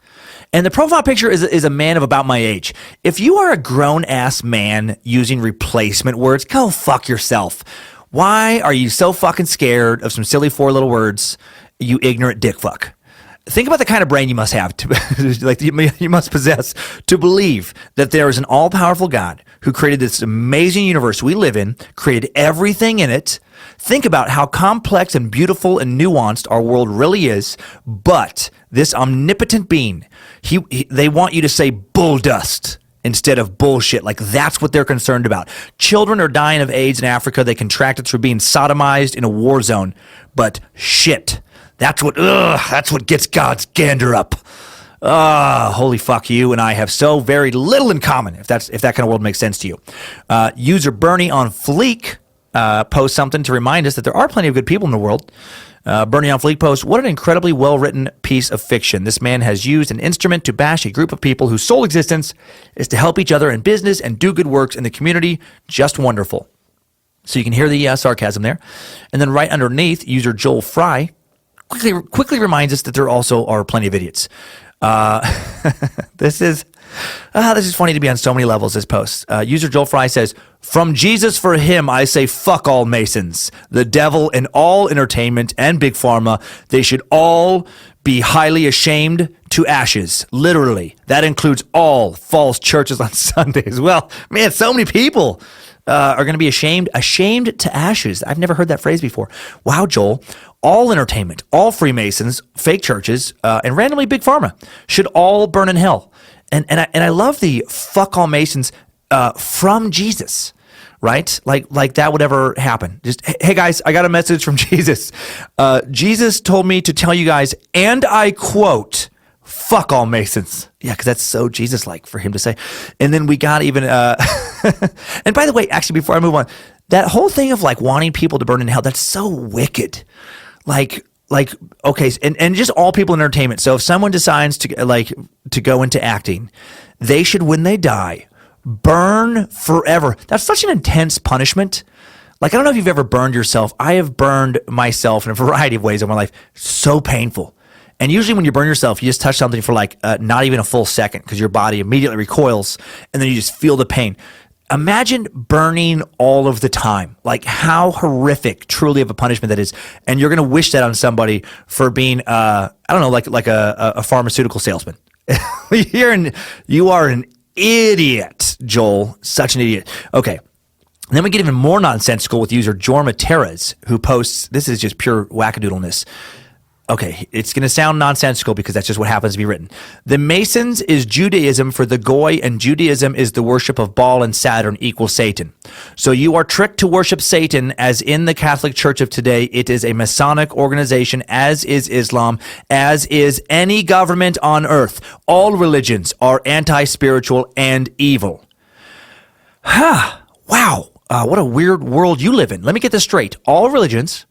And the profile picture is a man of about my age. If you are a grown-ass man using replacement words, go fuck yourself. Why are you so fucking scared of some silly four little words, you ignorant dick fuck? Think about the kind of brain you must have, you must possess to believe that there is an all-powerful God who created this amazing universe we live in, created everything in it. Think about how complex and beautiful and nuanced our world really is, but this omnipotent being, they want you to say bull dust instead of bullshit. Like that's what they're concerned about. Children are dying of AIDS in Africa. They contracted through being sodomized in a war zone, but shit. That's what gets God's gander up. Holy fuck, you and I have so very little in common, if that kind of world makes sense to you. User Bernie on Fleek posts something to remind us that there are plenty of good people in the world. Bernie on Fleek posts, "What an incredibly well-written piece of fiction. This man has used an instrument to bash a group of people whose sole existence is to help each other in business and do good works in the community. Just wonderful." So you can hear the sarcasm there. And then right underneath, user Joel Fry quickly reminds us that there also are plenty of idiots. This is funny to be on so many levels, this post. User Joel Fry says, "From Jesus for him, I say fuck all Masons, the devil and all entertainment and big pharma. They should all be highly ashamed to ashes. Literally. That includes all false churches on Sundays." Well, man, so many people are going to be ashamed to ashes. I've never heard that phrase before. Wow, Joel. All entertainment, all Freemasons, fake churches, and randomly big pharma should all burn in hell. And I love the fuck all Masons from Jesus, right? Like that would ever happen. Just, hey guys, I got a message from Jesus. Jesus told me to tell you guys, and I quote, "Fuck all Masons." Yeah, because that's so Jesus-like for him to say. And then we got even, and by the way, actually, before I move on, that whole thing of like wanting people to burn in hell, that's so wicked. Like, okay, and just all people in entertainment. So if someone decides to go into acting, they should, when they die, burn forever. That's such an intense punishment. Like, I don't know if you've ever burned yourself. I have burned myself in a variety of ways in my life. So painful. And usually when you burn yourself, you just touch something for not even a full second because your body immediately recoils and then you just feel the pain. Imagine burning all of the time. Like how horrific truly of a punishment that is. And you're going to wish that on somebody for being, like a pharmaceutical salesman. You are an idiot, Joel. Such an idiot. Okay. And then we get even more nonsensical with user Jorma Terez, who posts, this is just pure wackadoodleness. Okay, it's going to sound nonsensical because that's just what happens to be written. The Masons is Judaism for the Goy, and Judaism is the worship of Baal and Saturn equals Satan. So you are tricked to worship Satan, as in the Catholic Church of today, it is a Masonic organization, as is Islam, as is any government on earth. All religions are anti-spiritual and evil. Wow, what a weird world you live in. Let me get this straight. All religions,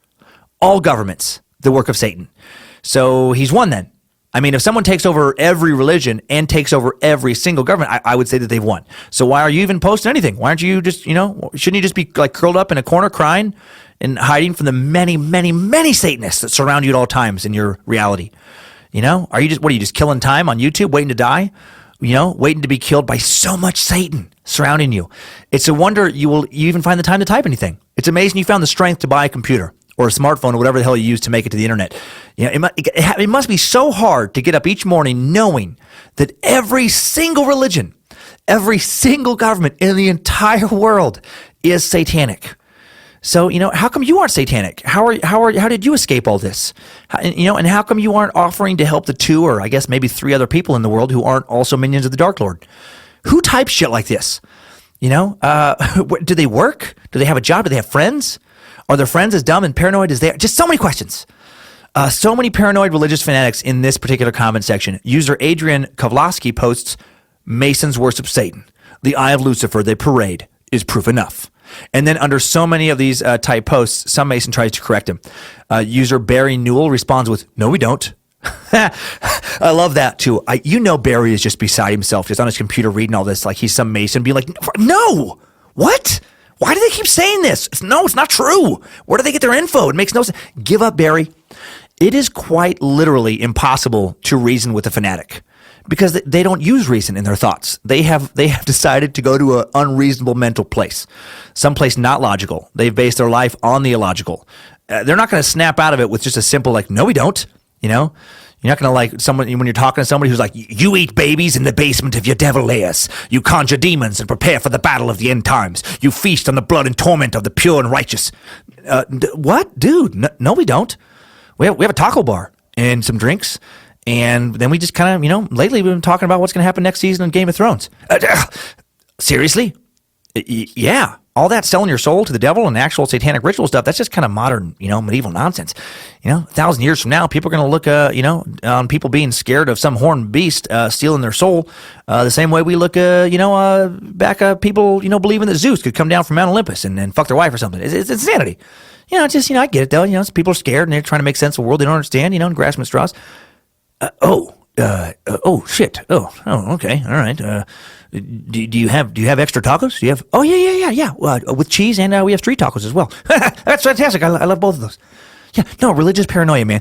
all governments, the work of Satan. So he's won then. I mean, if someone takes over every religion and takes over every single government, I would say that they've won. So why are you even posting anything? Why aren't you just, shouldn't you just be like curled up in a corner crying and hiding from the many, many, many Satanists that surround you at all times in your reality? Are you just killing time on YouTube, waiting to die? Waiting to be killed by so much Satan surrounding you. It's a wonder you even find the time to type anything. It's amazing you found the strength to buy a computer or a smartphone or whatever the hell you use to make it to the internet. It must be so hard to get up each morning knowing that every single religion, every single government in the entire world is satanic. So, how come you aren't satanic? How did you escape all this? And how come you aren't offering to help the 2 or I guess maybe 3 other people in the world who aren't also minions of the Dark Lord? Who types shit like this? Do they work? Do they have a job? Do they have friends? Are their friends as dumb and paranoid as they are? Just so many questions. So many paranoid religious fanatics in this particular comment section. User Adrian Kovlowski posts, Masons worship Satan. The eye of Lucifer they parade is proof enough. And then under so many of these type posts, some Mason tries to correct him. User Barry Newell responds with, no, we don't. I love that too. Barry is just beside himself, just on his computer reading all this like he's some Mason, being like, no, what? Why do they keep saying this? It's not true. Where do they get their info? It makes no sense. Give up, Barry. It is quite literally impossible to reason with a fanatic because they don't use reason in their thoughts. They have decided to go to an unreasonable mental place, someplace not logical. They've based their life on the illogical. They're not going to snap out of it with just a simple like, no, we don't. You're not going to like someone when you're talking to somebody who's like, you eat babies in the basement of your devil layers. You conjure demons and prepare for the battle of the end times. You feast on the blood and torment of the pure and righteous. What? Dude, no, we don't. We have a taco bar and some drinks. And then we just kind of, lately we've been talking about what's going to happen next season in Game of Thrones. Seriously? Yeah. All that selling your soul to the devil and actual satanic ritual stuff, that's just kind of modern, medieval nonsense. 1,000 years from now, people are going to look, on people being scared of some horned beast stealing their soul the same way we look, back people, believing that Zeus could come down from Mount Olympus and fuck their wife or something. It's insanity. I get it, though. People are scared and they're trying to make sense of the world they don't understand, and grasping at straws. Shit. Okay. All right. Do you have extra tacos? Do you have? Oh, yeah. With cheese and we have street tacos as well. That's fantastic. I love both of those. Yeah. No, religious paranoia, man.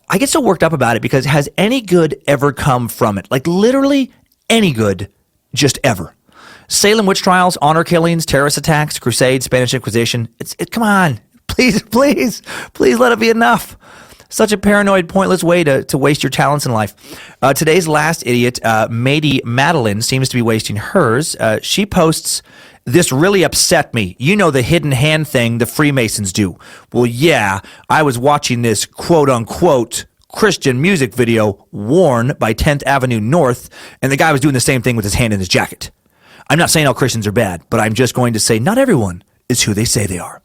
I get so worked up about it because has any good ever come from it? Like literally any good, just ever. Salem witch trials, honor killings, terrorist attacks, crusades, Spanish Inquisition. Come on, please let it be enough. Such a paranoid, pointless way to waste your talents in life. Today's last idiot, Mady Madeline, seems to be wasting hers. She posts, this really upset me. The hidden hand thing the Freemasons do. Well, yeah, I was watching this quote-unquote Christian music video, Worn by 10th Avenue North, and the guy was doing the same thing with his hand in his jacket. I'm not saying all Christians are bad, but I'm just going to say not everyone is who they say they are.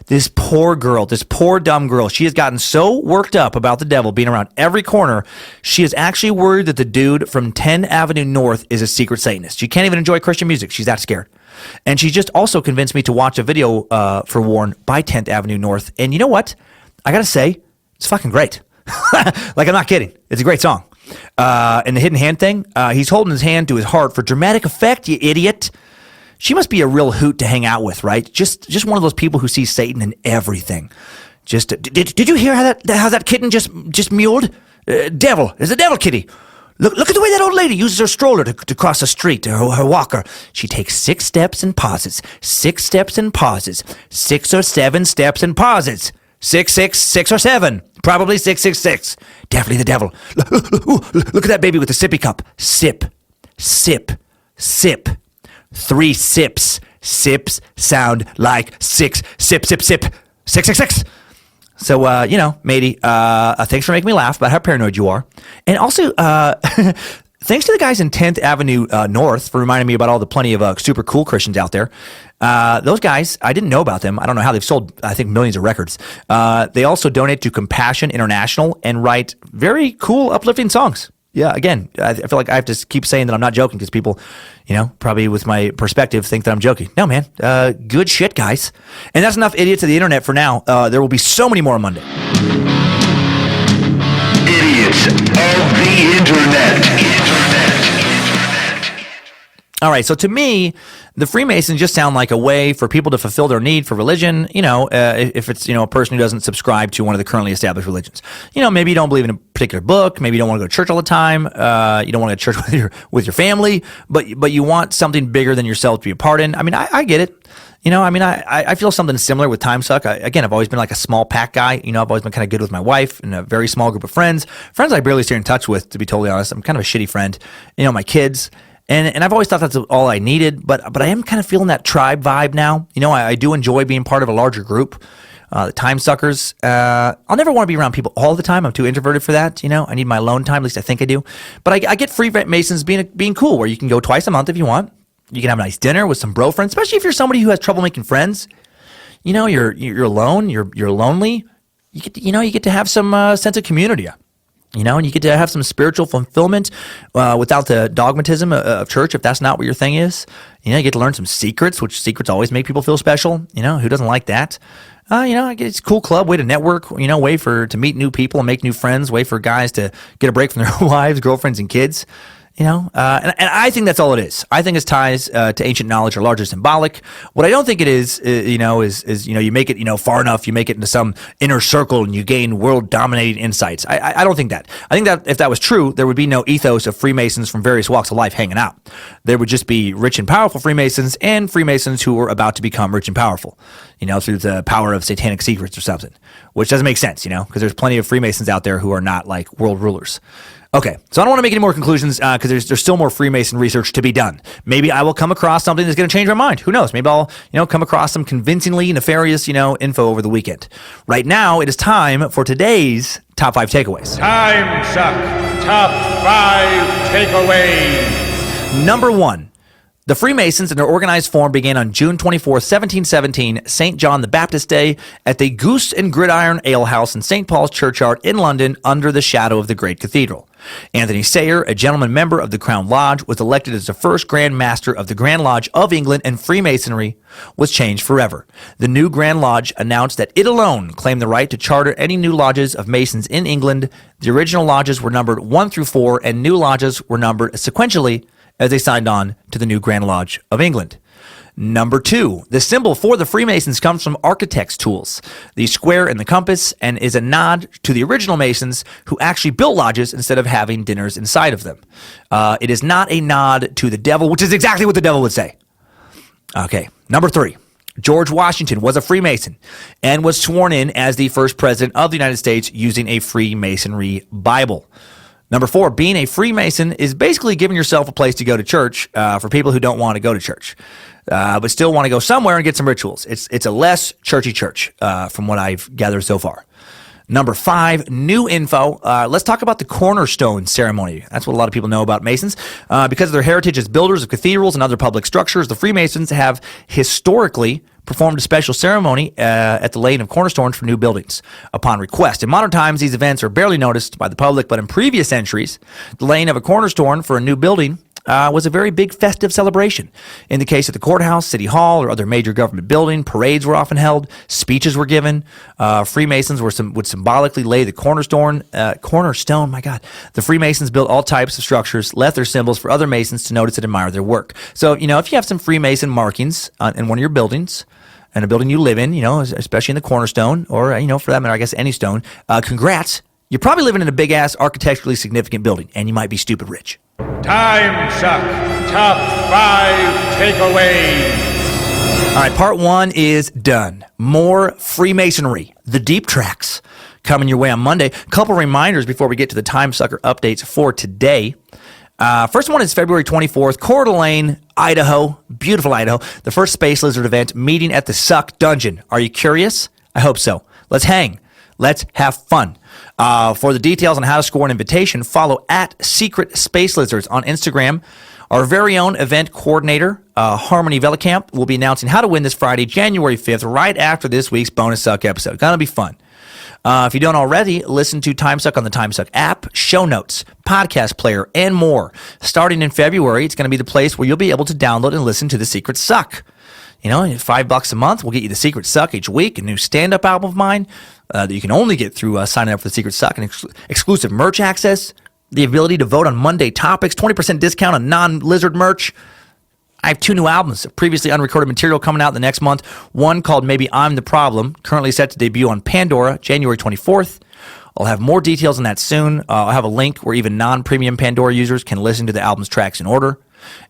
This poor girl, this poor dumb girl, she has gotten so worked up about the devil being around every corner, she is actually worried that the dude from 10 Avenue North is a secret Satanist. She can't even enjoy Christian music. She's that scared. And she just also convinced me to watch a video for Worn by 10th Avenue North. And you know what? I got to say, it's fucking great. Like, I'm not kidding. It's a great song. And the hidden hand thing, he's holding his hand to his heart for dramatic effect, you idiot. She must be a real hoot to hang out with, right? Just one of those people who sees Satan in everything. Did you hear how that kitten just mewed? Devil. It's a devil kitty. Look at the way that old lady uses her stroller to cross the street, her walker. She takes 6 steps and pauses. 6 steps and pauses. 6 or 7 steps and pauses. 6 or 7. Probably 666. Definitely the devil. Look at that baby with the sippy cup. Sip. Sip. Sip. 3 sips. Sips sound like 6. Sip, sip, sip. 666. So, Mady, thanks for making me laugh about how paranoid you are. And also, thanks to the guys in 10th Avenue North for reminding me about all the plenty of super cool Christians out there. Those guys, I didn't know about them. I don't know how they've sold, I think, millions of records. They also donate to Compassion International and write very cool, uplifting songs. Yeah, again, I feel like I have to keep saying that I'm not joking because people, probably with my perspective think that I'm joking. No, man, good shit, guys. And that's enough idiots of the internet for now. There will be so many more on Monday. Idiots of the internet. All right, so to me, the Freemasons just sound like a way for people to fulfill their need for religion, if it's, a person who doesn't subscribe to one of the currently established religions. Maybe you don't believe in a particular book, maybe you don't want to go to church all the time, you don't want to go to church with your family, but you want something bigger than yourself to be a part in. I mean, I get it. I feel something similar with Timesuck. I've always been like a small pack guy. I've always been kind of good with my wife and a very small group of friends I barely stay in touch with, to be totally honest. I'm kind of a shitty friend. My kids. And I've always thought that's all I needed, but I am kind of feeling that tribe vibe now. I do enjoy being part of a larger group. The Timesuckers. I'll never want to be around people all the time. I'm too introverted for that. I need my alone time. At least I think I do. But I get Freemasons being cool, where you can go twice a month if you want. You can have a nice dinner with some bro friends, especially if you're somebody who has trouble making friends. You're alone, you're lonely. You get to have some sense of community. And you get to have some spiritual fulfillment without the dogmatism of church, if that's not what your thing is. You get to learn some secrets, which secrets always make people feel special. Who doesn't like that? It's a cool club, way to network, way to meet new people and make new friends, way for guys to get a break from their wives, girlfriends, and kids. And I think that's all it is. I think its ties to ancient knowledge are largely symbolic. What I don't think it is you make it, far enough, you make it into some inner circle and you gain world-dominating insights. I don't think that. I think that if that was true, there would be no ethos of Freemasons from various walks of life hanging out. There would just be rich and powerful Freemasons and Freemasons who were about to become rich and powerful, through the power of satanic secrets or something, which doesn't make sense, because there's plenty of Freemasons out there who are not like world rulers. Okay, so I don't want to make any more conclusions because there's still more Freemason research to be done. Maybe I will come across something that's going to change my mind. Who knows? Maybe I'll come across some convincingly nefarious info over the weekend. Right now, it is time for today's top 5 takeaways. Timesuck top 5 takeaways. Number 1. The Freemasons in their organized form began on June 24, 1717, St. John the Baptist Day, at the Goose and Gridiron Ale House in St. Paul's Churchyard in London under the shadow of the great cathedral. Anthony Sayer, a gentleman member of the Crown Lodge, was elected as the first Grand Master of the Grand Lodge of England, and Freemasonry was changed forever. The new Grand Lodge announced that it alone claimed the right to charter any new lodges of Masons in England. The original lodges were numbered 1 through 4, and new lodges were numbered sequentially as they signed on to the new Grand Lodge of England. Number 2, the symbol for the Freemasons comes from architects' tools, the square and the compass, and is a nod to the original Masons who actually built lodges instead of having dinners inside of them. It is not a nod to the devil, which is exactly what the devil would say. Okay, number 3. George Washington was a Freemason and was sworn in as the first president of the United States using a Freemasonry Bible. Number 4, being a Freemason is basically giving yourself a place to go to church for people who don't want to go to church, but still want to go somewhere and get some rituals. It's a less churchy church from what I've gathered so far. Number 5, new info. Let's talk about the cornerstone ceremony. That's what a lot of people know about Masons. Because of their heritage as builders of cathedrals and other public structures, the Freemasons have historically performed a special ceremony at the laying of cornerstones for new buildings upon request. In modern times, these events are barely noticed by the public, but in previous centuries, the laying of a cornerstone for a new building was a very big festive celebration. In the case of the courthouse, city hall, or other major government building, parades were often held, speeches were given. Freemasons would symbolically lay the cornerstone. My God. The Freemasons built all types of structures, left their symbols for other Masons to notice and admire their work. So, if you have some Freemason markings in one of your buildings, and a building you live in, especially in the cornerstone, or, for that matter, I guess any stone, congrats. You're probably living in a big-ass architecturally significant building, and you might be stupid rich. Timesuck top 5 takeaways. All right, part 1 is done. More Freemasonry, the deep tracks, coming your way on Monday. Couple reminders before we get to the Timesucker updates for today. First one is February 24th, Coeur d'Alene, Idaho, beautiful Idaho, the first Space Lizard event, meeting at the Suck Dungeon. Are you curious? I hope so. Let's hang. Let's have fun. For the details on how to score an invitation, follow at Secret Space Lizards on Instagram. Our very own event coordinator, Harmony Velicamp, will be announcing how to win this Friday, January 5th, right after this week's Bonus Suck episode. Gonna be fun. If you don't already, listen to Timesuck on the Timesuck app, show notes, podcast player, and more. Starting in February, it's going to be the place where you'll be able to download and listen to The Secret Suck. $5 a month, we'll get you The Secret Suck each week, a new stand-up album of mine that you can only get through signing up for The Secret Suck, and exclusive merch access, the ability to vote on Monday topics, 20% discount on non-lizard merch. I have 2 new albums of previously unrecorded material coming out the next month. One called Maybe I'm the Problem, currently set to debut on Pandora, January 24th. I'll have more details on that soon. I'll have a link where even non-premium Pandora users can listen to the album's tracks in order.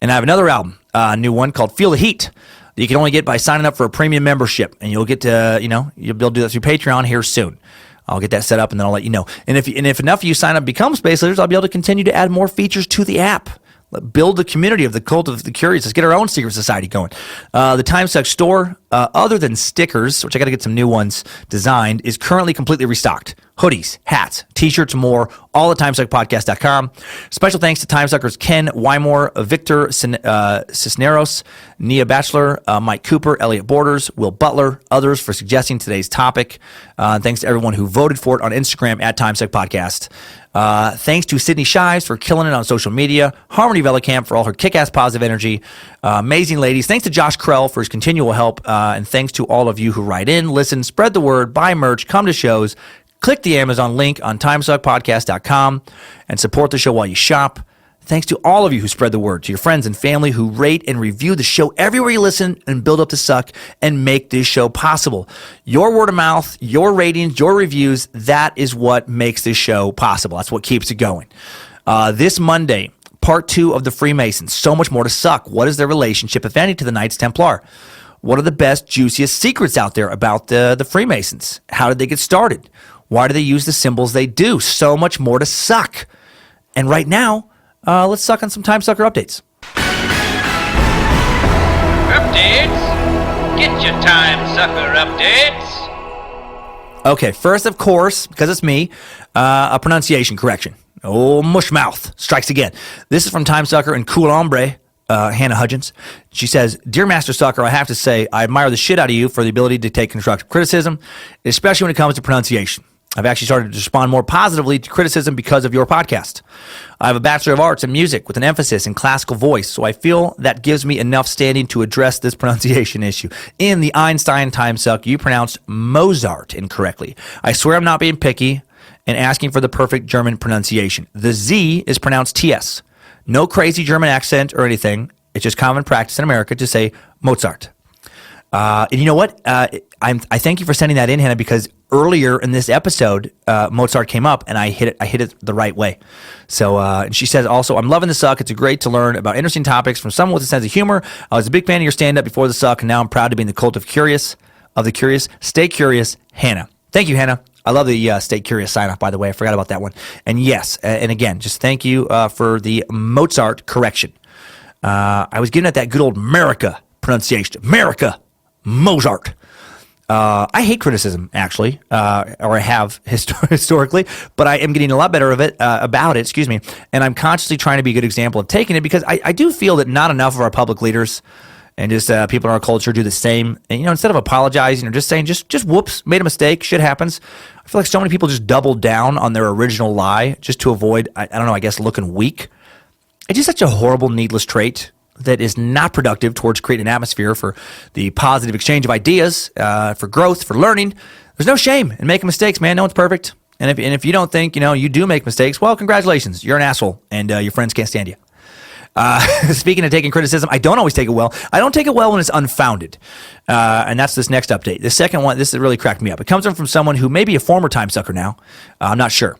And I have another album, a new one called Feel the Heat, that you can only get by signing up for a premium membership. And you'll get to, you'll be able to do that through Patreon here soon. I'll get that set up and then I'll let you know. And if enough of you sign up and become Space Lizards, I'll be able to continue to add more features to the app. Build the community of the cult of the curious. Let's get our own secret society going. The Timesuck store, other than stickers, which I got to get some new ones designed, is currently completely restocked. hoodies, hats, t-shirts, and more, all at TimesuckPodcast.com. Special thanks to Timesuckers Ken Wymore, Victor Cisneros, Nia Batchelor, Mike Cooper, Elliot Borders, Will Butler, others for suggesting today's topic. Thanks to everyone who voted for it on Instagram at Timesuck Podcast. Thanks to Sydney Shives for killing it on social media, Harmony Velicamp for all her kick-ass positive energy, amazing ladies. Thanks to Josh Krell for his continual help, and thanks to all of you who write in, listen, spread the word, buy merch, come to shows, click the Amazon link on TimesuckPodcast.com, and support the show while you shop. Thanks to all of you who spread the word, to your friends and family who rate and review the show everywhere you listen and build up the suck and make this show possible. Your word of mouth, your ratings, your reviews, that is what makes this show possible. That's what keeps it going. This Monday, part 2 of the Freemasons. So much more to suck. What is their relationship, if any, to the Knights Templar? What are the best, juiciest secrets out there about the Freemasons? How did they get started? Why do they use the symbols they do? So much more to suck. And right now, let's suck on some Timesucker updates. Updates? Get your Timesucker updates. Okay, first, of course, because it's me, a pronunciation correction. Oh, mushmouth strikes again. This is from Timesucker and Cool Hombre, Hannah Hudgens. She says, Dear Master Sucker, I have to say, I admire the shit out of you for the ability to take constructive criticism, especially when it comes to pronunciation. I've actually started to respond more positively to criticism because of your podcast. I have a Bachelor of Arts in Music with an emphasis in classical voice, so I feel that gives me enough standing to address this pronunciation issue. In the Einstein Timesuck, you pronounced Mozart incorrectly. I swear I'm not being picky and asking for the perfect German pronunciation. The Z is pronounced TS. No crazy German accent or anything. It's just common practice in America to say Mozart. And you know what? I thank you for sending that in, Hannah, because earlier in this episode, Mozart came up and I hit it the right way. So, and she says also, I'm loving the suck. It's great to learn about interesting topics from someone with a sense of humor. I was a big fan of your stand-up before the suck, and now I'm proud to be in the cult of the curious. Stay curious, Hannah. Thank you, Hannah. I love the Stay Curious sign-off, by the way. I forgot about that one. And yes, and again, just thank you for the Mozart correction. I was getting at that good old America pronunciation. America. Mozart. I hate criticism, actually, or I have historically, but I am getting a lot better about it, and I'm consciously trying to be a good example of taking it, because I do feel that not enough of our public leaders and just people in our culture do the same. And, instead of apologizing or just saying, just whoops, made a mistake, shit happens, I feel like so many people just double down on their original lie just to avoid, I don't know, I guess looking weak. It's just such a horrible, needless trait that is not productive towards creating an atmosphere for the positive exchange of ideas, for growth, for learning. There's no shame in making mistakes, man. No one's perfect. And if you don't think, you do make mistakes, well, congratulations. You're an asshole, and your friends can't stand you. Speaking of taking criticism, I don't always take it well. I don't take it well when it's unfounded. And that's this next update. The second one, this has really cracked me up. It comes from someone who may be a former Timesucker now. I'm not sure.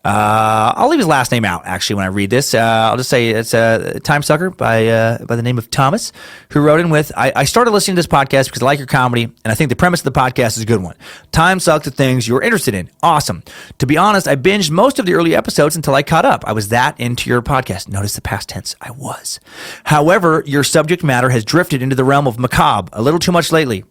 I'll leave his last name out, actually, when I read this. I'll just say it's a Timesucker by the name of Thomas, who wrote in with, I started listening to this podcast because I like your comedy, and I think the premise of the podcast is a good one. Time sucks at things you're interested in. Awesome. To be honest, I binged most of the early episodes until I caught up. I was that into your podcast. Notice the past tense. I was. However, your subject matter has drifted into the realm of macabre a little too much lately.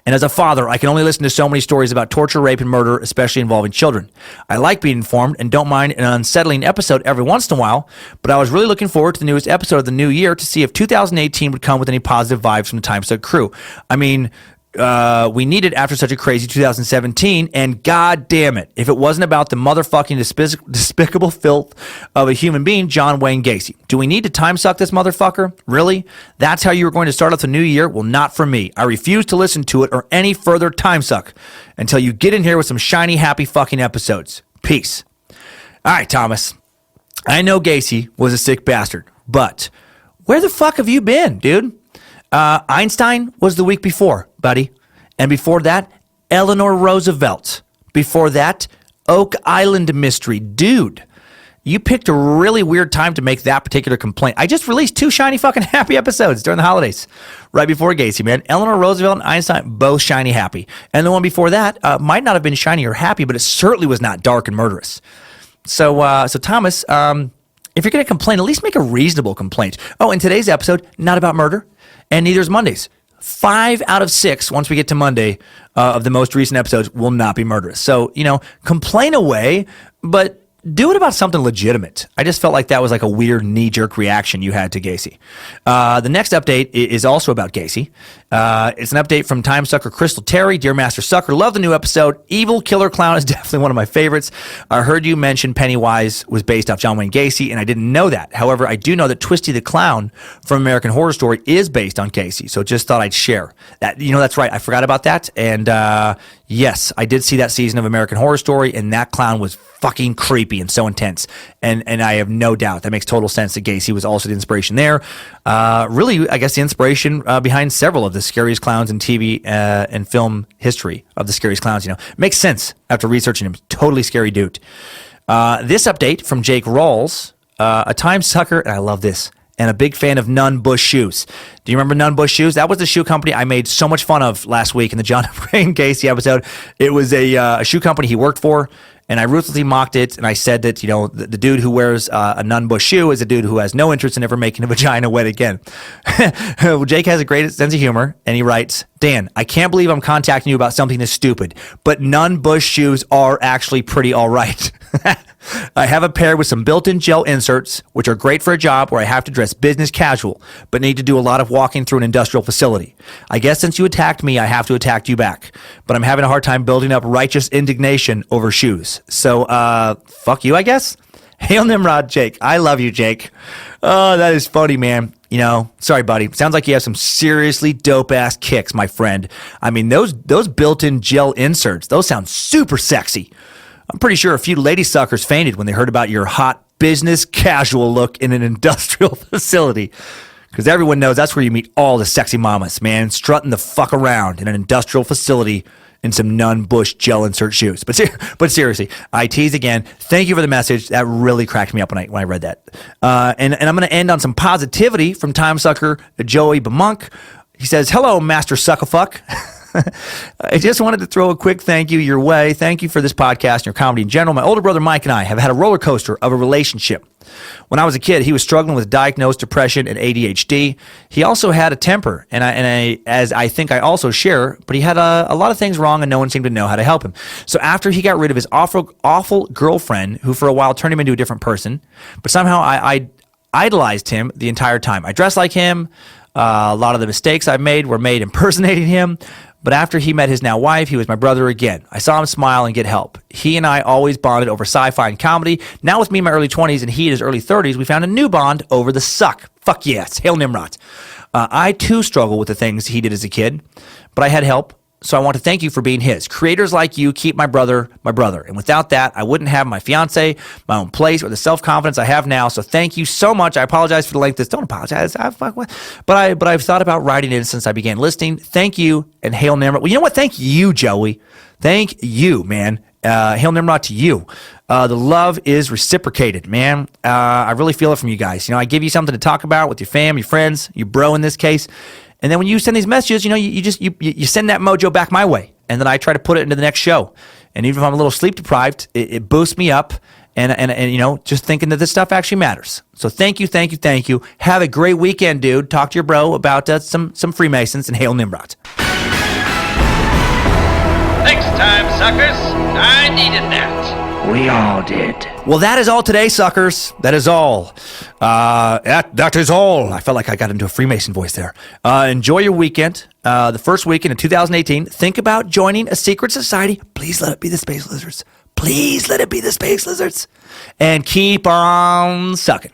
And as a father, I can only listen to so many stories about torture, rape, and murder, especially involving children. I like being informed and don't mind an unsettling episode every once in a while, but I was really looking forward to the newest episode of the new year to see if 2018 would come with any positive vibes from the Timesuck crew. I mean, we need it after such a crazy 2017, and god damn it, if it wasn't about the motherfucking despicable filth of a human being, John Wayne Gacy. Do we need to timesuck this motherfucker? Really? That's how you were going to start off the new year? Well, not for me. I refuse to listen to it or any further timesuck until you get in here with some shiny, happy fucking episodes. Peace. All right, Thomas. I know Gacy was a sick bastard, but where the fuck have you been, dude? Einstein was the week before, buddy. And before that, Eleanor Roosevelt. Before that, Oak Island mystery. Dude, you picked a really weird time to make that particular complaint. I just released 2 shiny fucking happy episodes during the holidays. Right before Gacy, man. Eleanor Roosevelt and Einstein, both shiny happy. And the one before that might not have been shiny or happy, but it certainly was not dark and murderous. So Thomas, if you're going to complain, at least make a reasonable complaint. Oh, and today's episode, not about murder. And neither is Monday's. 5 out of 6, once we get to Monday, of the most recent episodes will not be murderous. So, complain away, but do it about something legitimate. I just felt like that was like a weird knee-jerk reaction you had to Gacy. The next update is also about Gacy. It's an update from Timesucker Crystal Terry. Dear Master Sucker, love the new episode. Evil Killer Clown is definitely one of my favorites. I heard you mention Pennywise was based off John Wayne Gacy, and I didn't know that. However, I do know that Twisty the Clown from American Horror Story is based on Gacy, so just thought I'd share that. That's right. I forgot about that, and yes, I did see that season of American Horror Story, and that clown was fucking creepy and so intense. And I have no doubt that makes total sense that Gacy was also the inspiration there. Really, I guess the inspiration behind several of the scariest clowns in TV and film history of the scariest clowns, makes sense after researching him. Totally scary dude. This update from Jake Rawls, a time sucker, and I love this, and a big fan of Nunn Bush Shoes. Do you remember Nunn Bush Shoes? That was the shoe company I made so much fun of last week in the John Wayne Gacy episode. It was a shoe company he worked for, and I ruthlessly mocked it, and I said that, the dude who wears a Nunn Bush shoe is a dude who has no interest in ever making a vagina wet again. Well, Jake has a great sense of humor, and he writes, Dan, I can't believe I'm contacting you about something this stupid, but Nunn Bush shoes are actually pretty all right. I have a pair with some built-in gel inserts, which are great for a job where I have to dress business casual, but need to do a lot of walking through an industrial facility. I guess since you attacked me, I have to attack you back, but I'm having a hard time building up righteous indignation over shoes. So, fuck you, I guess? Hail Nimrod, Jake. I love you, Jake. Oh, that is funny, man. Sorry, buddy. Sounds like you have some seriously dope-ass kicks, my friend. I mean, those built-in gel inserts, those sound super sexy. I'm pretty sure a few lady suckers fainted when they heard about your hot business casual look in an industrial facility. Because everyone knows that's where you meet all the sexy mamas, man, strutting the fuck around in an industrial facility in some Nunn Bush gel insert shoes. But seriously, I tease again. Thank you for the message. That really cracked me up when I read that. And I'm going to end on some positivity from Timesucker Joey Bamunk. He says, hello, Master Suckafuck. I just wanted to throw a quick thank you your way. Thank you for this podcast and your comedy in general. My older brother Mike and I have had a roller coaster of a relationship. When I was a kid, he was struggling with diagnosed depression and ADHD. He also had a temper, and I think I also share, but he had a lot of things wrong, and no one seemed to know how to help him. So after he got rid of his awful girlfriend, who for a while turned him into a different person, but somehow I idolized him the entire time. I dressed like him. A lot of the mistakes I made were made impersonating him. But after he met his now wife, he was my brother again. I saw him smile and get help. He and I always bonded over sci-fi and comedy. Now with me in my early 20s and he in his early 30s, we found a new bond over the suck. Fuck yes. Hail Nimrod. I too struggle with the things he did as a kid, but I had help. So I want to thank you for being his. Creators like you keep my brother. And without that, I wouldn't have my fiance, my own place, or the self-confidence I have now. So thank you so much. I apologize for the length of this. Don't apologize. But I've thought about writing in since I began listening. Thank you, and Hail Nimrod. Well, you know what? Thank you, Joey. Thank you, man. Hail Nimrod to you. The love is reciprocated, man. I really feel it from you guys. I give you something to talk about with your fam, your friends, your bro in this case. And then when you send these messages, you send that mojo back my way. And then I try to put it into the next show. And even if I'm a little sleep deprived, it boosts me up. And just thinking that this stuff actually matters. So thank you. Have a great weekend, dude. Talk to your bro about some Freemasons, and Hail Nimrod. Next time, suckers. I needed that. We all did. Well, that is all today, suckers. That is all. That is all. I felt like I got into a Freemason voice there. Enjoy your weekend. The first weekend of 2018. Think about joining a secret society. Please let it be the Space Lizards. Please let it be the Space Lizards. And keep on sucking.